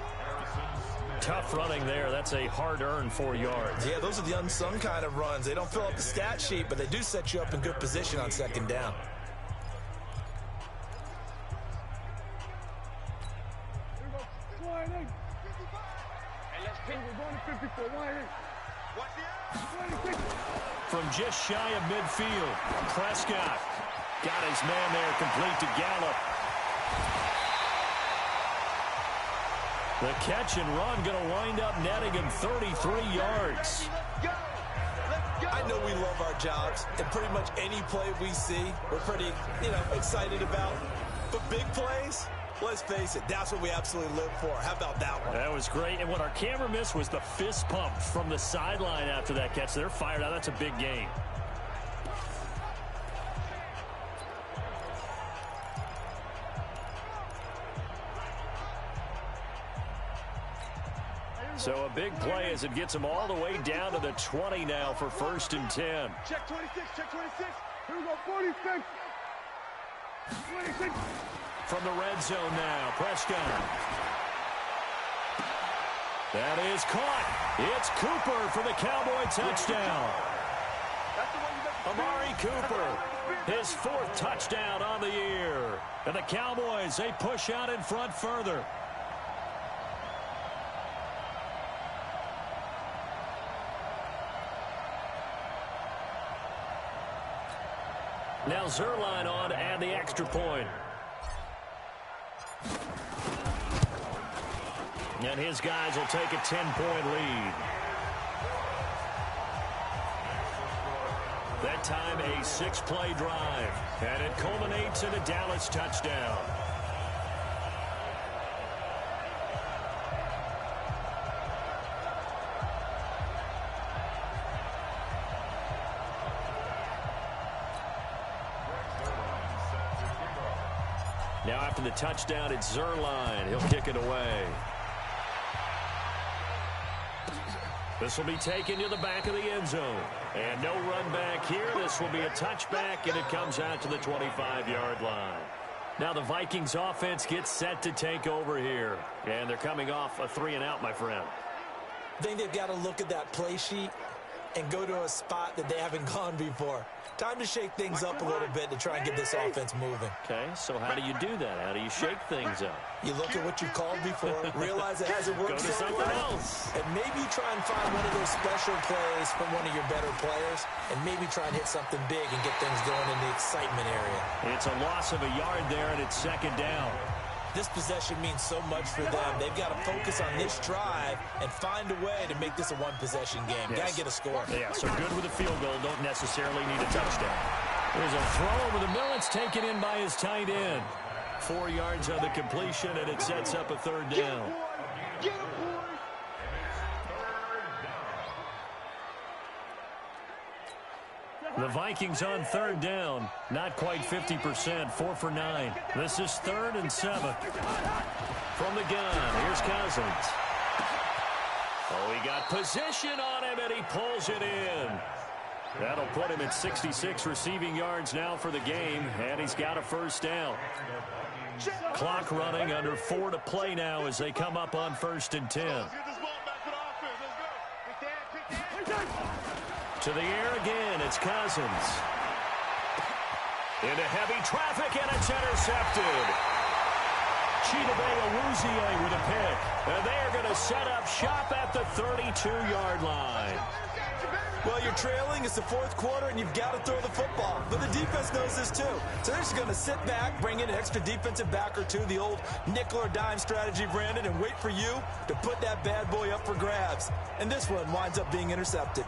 Tough running there. That's a hard-earned 4 yards. Yeah, those are the unsung kind of runs. They don't fill up the stat sheet, but they do set you up in good position on 2nd down. From just shy of midfield, Prescott got his man there, complete to Gallup. The catch and run going to wind up netting him 33 yards. I know we love our jobs, and pretty much any play we see, we're pretty, excited about. But big plays, let's face it, that's what we absolutely live for. How about that one? That was great. And what our camera missed was the fist pump from the sideline after that catch. They're fired out. That's a big game. So a big play as it gets them all the way down to the 20 now for 1st and 10. Check 26, check 26. Here we go, 46. 26. From the red zone now, Prescott. That is caught. It's Cooper for the Cowboy touchdown. Amari Cooper, his 4th touchdown on the year. And the Cowboys, they push out in front further. Now Zerline on to add the extra point. And his guys will take a 10-point lead. That time a 6-play drive. And it culminates in a Dallas touchdown. Now after the touchdown, it's Zerline. He'll kick it away. This will be taken to the back of the end zone. And no run back here. This will be a touchback, and it comes out to the 25-yard line. Now the Vikings offense gets set to take over here. And they're coming off a 3-and-out, my friend. I think they've got to look at that play sheet and go to a spot that they haven't gone before. Time to shake things up a little bit to try and get this offense moving. Okay, so how do you do that? How do you shake things up? You look at what you called before, realize it hasn't worked Go to something else. and maybe try and find one of those special plays from one of your better players, and maybe try and hit something big and get things going in the excitement area. It's a loss of a yard there, and it's 2nd down. This possession means so much for them. They've got to focus on this drive and find a way to make this a one-possession game. Yes. Got to get a score. Yeah, so good with a field goal. Don't necessarily need a touchdown. There's a throw over the middle. It's taken in by his tight end. 4 yards on the completion, and it sets up a 3rd down. Get him, boys. The Vikings on third down. Not quite 50%. 4 for 9. This is 3rd and 7. From the gun, here's Cousins. Oh, he got position on him, and he pulls it in. That'll put him at 66 receiving yards now for the game, and he's got a first down. Clock running, under 4 to play now as they come up on 1st and 10. To the air again, it's Cousins. Into heavy traffic, and it's intercepted. Chidobe with a pick. And they're going to set up shop at the 32-yard line. Well, you're trailing. It's the 4th quarter, and you've got to throw the football. But the defense knows this, too. So they're just going to sit back, bring in an extra defensive back or two, the old nickel or dime strategy, Brandon, and wait for you to put that bad boy up for grabs. And this one winds up being intercepted.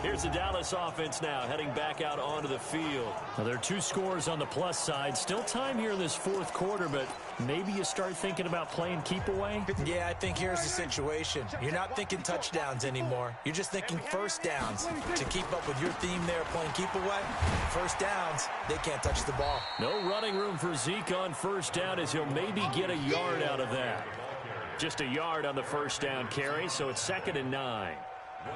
Here's the Dallas offense now, heading back out onto the field. Now, there are 2 scores on the plus side. Still time here in this 4th quarter, but maybe you start thinking about playing keep away? Yeah, I think here's the situation. You're not thinking touchdowns anymore. You're just thinking first downs. To keep up with your theme there, playing keep away, first downs, they can't touch the ball. No running room for Zeke on first down as he'll maybe get a yard out of that. Just a yard on the first down carry, so it's 2nd and 9.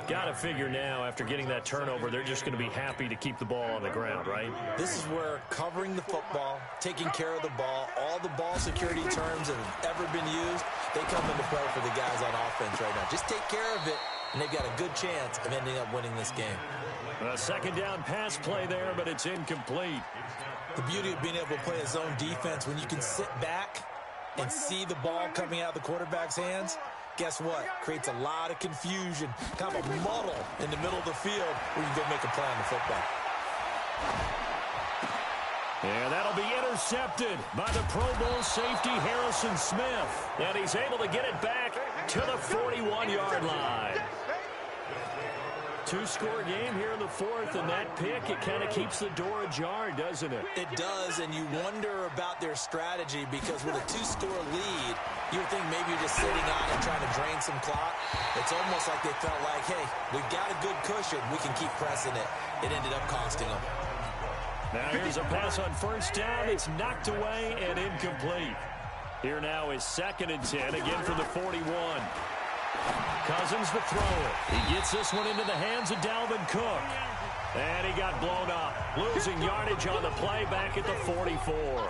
Got to figure now, after getting that turnover, they're just going to be happy to keep the ball on the ground, right? This is where covering the football, taking care of the ball, all the ball security terms that have ever been used, they come into play for the guys on offense right now. Just take care of it, and they've got a good chance of ending up winning this game. A 2nd down pass play there, but it's incomplete. The beauty of being able to play a zone defense, when you can sit back and see the ball coming out of the quarterback's hands, guess what? Creates a lot of confusion, kind of a muddle in the middle of the field where you can go make a play on the football. Yeah, that'll be intercepted by the Pro Bowl safety Harrison Smith. And he's able to get it back to the 41-yard line. 2-score game here in the 4th, and that pick, it kind of keeps the door ajar, doesn't it? It does, and you wonder about their strategy because with a 2-score lead, you would think maybe you're just sitting on and trying to drain some clock. It's almost like they felt like, hey, we've got a good cushion. We can keep pressing it. It ended up costing them. Now here's a pass on first down. It's knocked away and incomplete. Here now is 2nd and 10, again from the 41. Cousins to throw it. He gets this one into the hands of Dalvin Cook. And he got blown up. Losing yardage on the play back at the 44.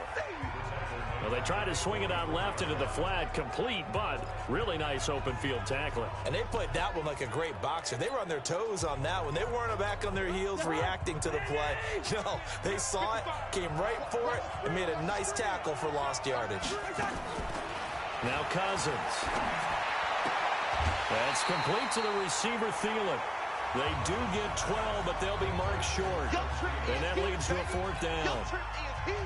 Well, they tried to swing it out left into the flat, complete, but really nice open field tackling. And they played that one like a great boxer. They were on their toes on that one. They weren't back on their heels reacting to the play. No, they saw it, came right for it, and made a nice tackle for lost yardage. Now Cousins. That's complete to the receiver, Thielen. They do get 12, but they'll be marked short. And that leads to a 4th down.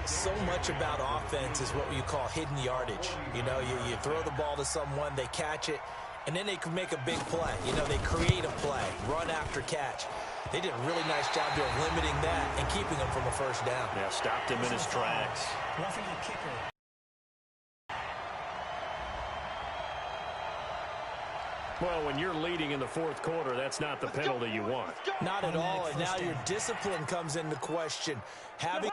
So much about offense is what you call hidden yardage. You know, you throw the ball to someone, they catch it, and then they can make a big play. You know, they create a play, run after catch. They did a really nice job there of limiting that and keeping him from a first down. Yeah, stopped him in his tracks. Roughing the kicker. Well, when you're leading in the 4th quarter, that's not the penalty you want. Not at all, and now your discipline comes into question. Having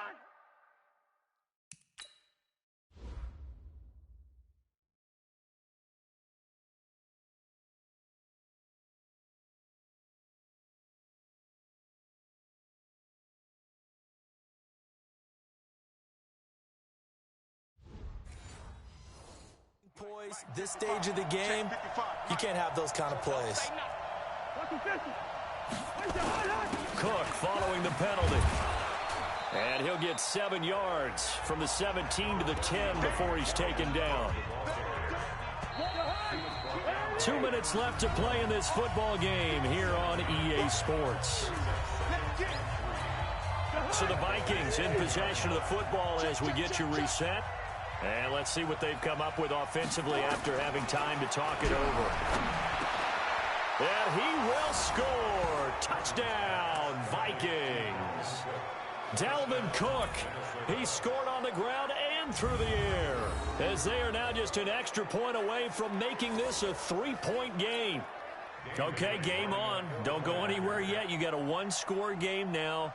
poise, this stage of the game, you can't have those kind of plays. Cook following the penalty. And he'll get 7 yards from the 17 to the 10 before he's taken down. 2 minutes left to play in this football game here on EA Sports. So the Vikings in possession of the football as we get you reset. And let's see what they've come up with offensively after having time to talk it over. And he will score. Touchdown, Vikings. Dalvin Cook. He scored on the ground and one through the air, as they are now just an extra point away from making this a 3-point game. Okay, game on. Don't go anywhere yet. You got a one-score game now.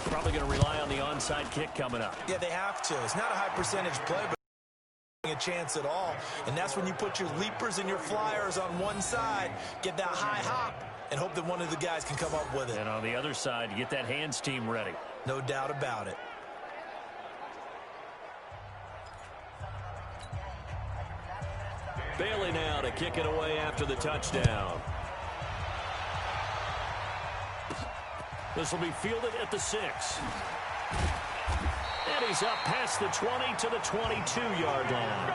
Probably going to rely on the onside kick coming up. Yeah, they have to. It's not a high percentage play, but a chance at all. And that's when you put your leapers and your flyers on one side, get that high hop, and hope that one of the guys can come up with it. And on the other side, you get that hands team ready. No doubt about it. Bailey now to kick it away after the touchdown. This will be fielded at the 6. And he's up past the 20 to the 22-yard line.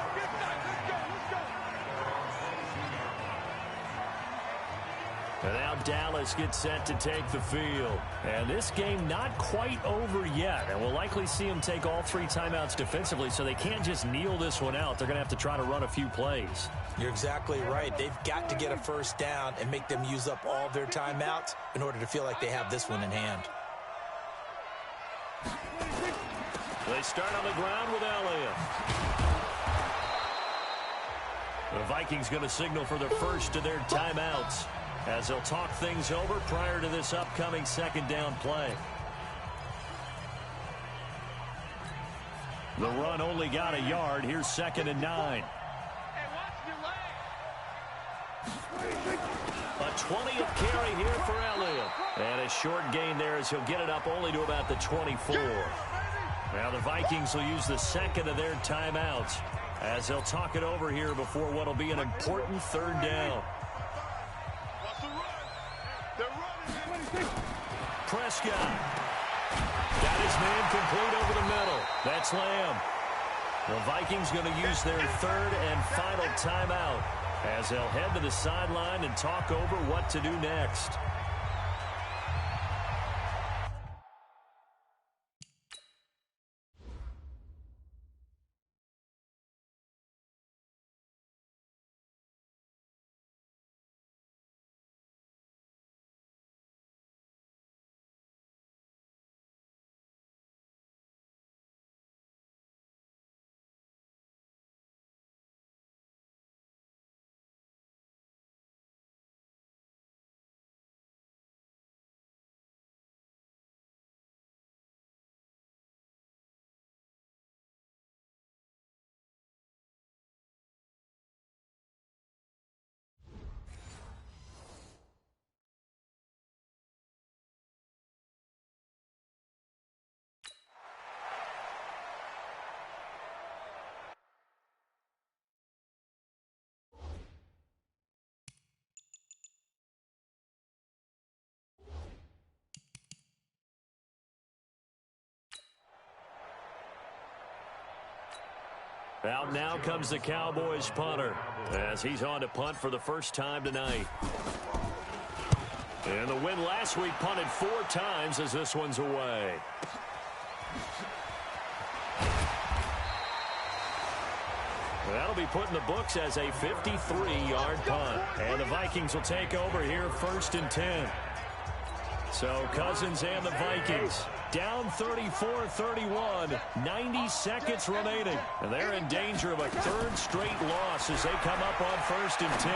And now Dallas gets set to take the field. And this game not quite over yet. And we'll likely see them take all 3 timeouts defensively, so they can't just kneel this one out. They're going to have to try to run a few plays. You're exactly right. They've got to get a first down and make them use up all their timeouts in order to feel like they have this one in hand. They start on the ground with Elliott. The Vikings going to signal for their first of their timeouts, as they'll talk things over prior to this upcoming second down play. The run only got a yard. Here's 2nd and 9. A 20th carry here for Elliott. And a short gain there as he'll get it up only to about the 24. Now the Vikings will use the second of their timeouts as they'll talk it over here before what will be an important 3rd down. Prescott got his man complete over the middle. That's Lamb. The Vikings going to use their 3rd and final timeout as they'll head to the sideline and talk over what to do next. Out now comes the Cowboys punter as he's on to punt for the first time tonight. And the win last week punted 4 times as this one's away. That'll be put in the books as a 53-yard punt. And the Vikings will take over here 1st and 10. So Cousins and the Vikings down 34-31, 90 seconds remaining. And they're in danger of a 3rd straight loss as they come up on 1st and 10.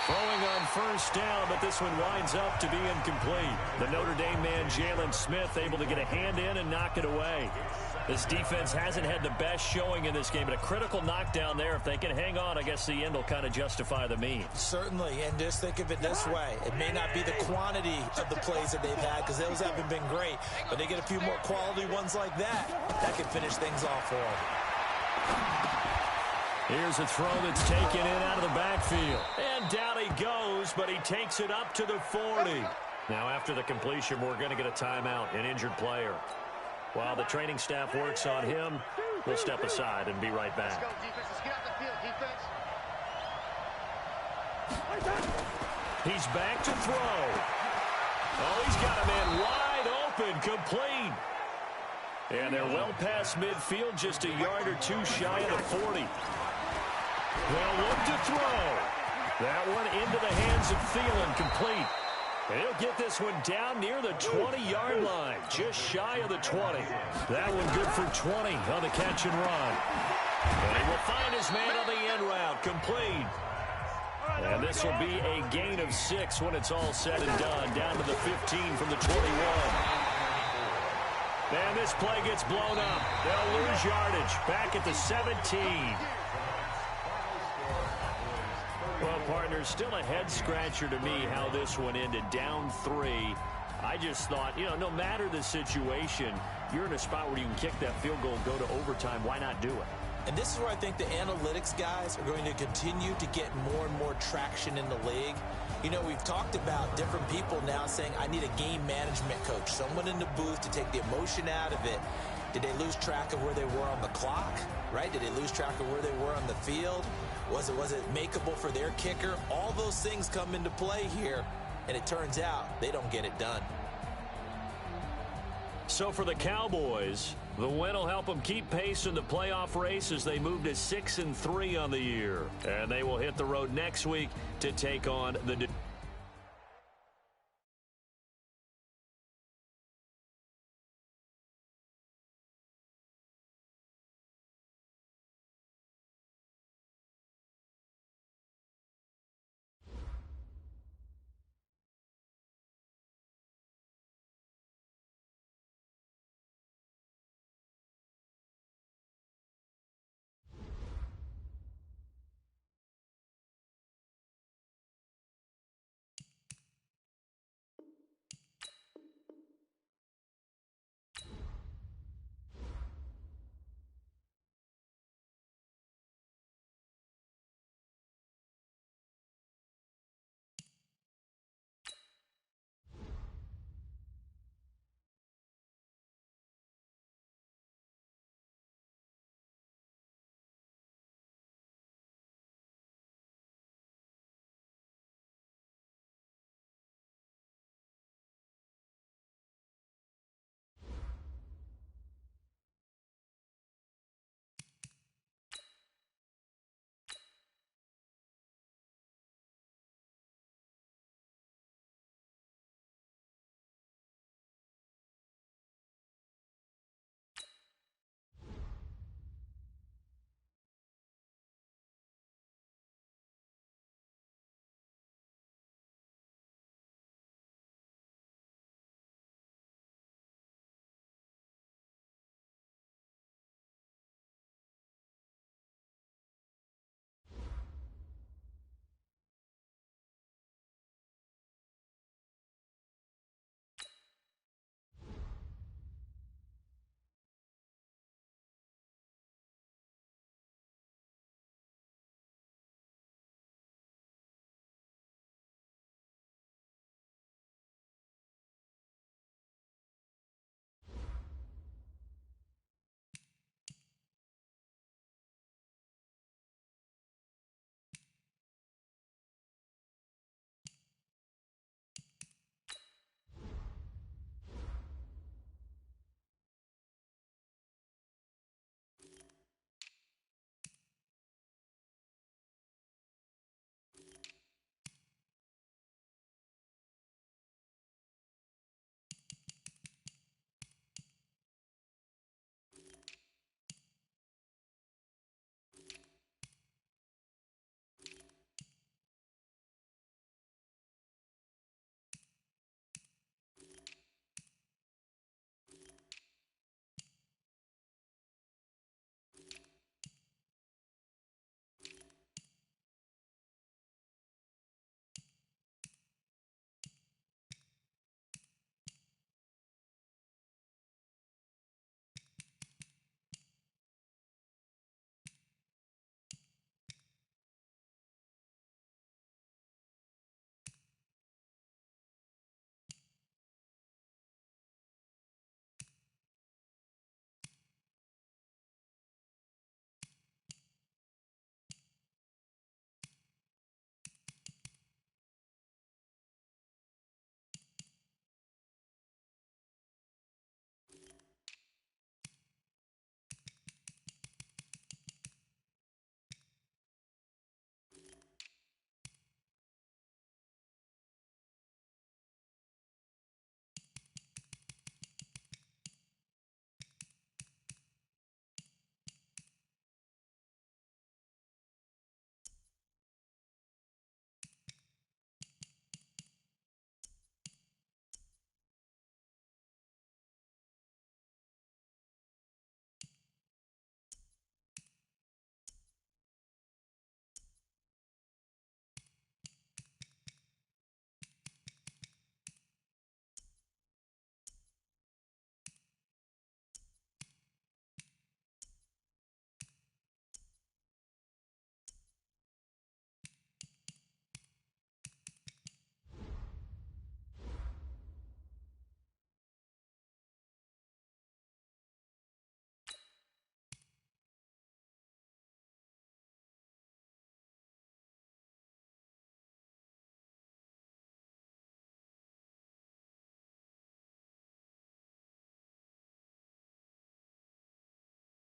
Throwing on 1st down, but this one winds up to be incomplete. The Notre Dame man, Jalen Smith, able to get a hand in and knock it away. This defense hasn't had the best showing in this game, but a critical knockdown there. If they can hang on, I guess the end will kind of justify the means. Certainly, and just think of it this way. It may not be the quantity of the plays that they've had because those haven't been great, but they get a few more quality ones like that. That could finish things off for them. Here's a throw that's taken in out of the backfield. And down he goes, but he takes it up to the 40. Now after the completion, we're going to get a timeout, an injured player. While the training staff works on him, we'll step aside and be right back. Let's go, defense. Let's get out the field, defense. He's back to throw. Oh, he's got a man wide open, complete. And they're well past midfield, just a yard or 2 shy of the 40. They'll look to throw. That one into the hands of Thielen, complete. And he'll get this one down near the 20-yard line, just shy of the 20. That one good for 20 on the catch and run. And he will find his man on the end route, complete. And this will be a gain of 6 when it's all said and done, down to the 15 from the 21. And this play gets blown up. They'll lose yardage back at the 17. Well, partner, still a head-scratcher to me how this one ended, down 3. I just thought, no matter the situation, you're in a spot where you can kick that field goal and go to overtime. Why not do it? And this is where I think the analytics guys are going to continue to get more and more traction in the league. We've talked about different people now saying, I need a game management coach, someone in the booth to take the emotion out of it. Did they lose track of where they were on the clock, right? Did they lose track of where they were on the field? Was it makeable for their kicker? All those things come into play here, and it turns out they don't get it done. So for the Cowboys, the win will help them keep pace in the playoff race as they move to 6-3 on the year. And they will hit the road next week to take on the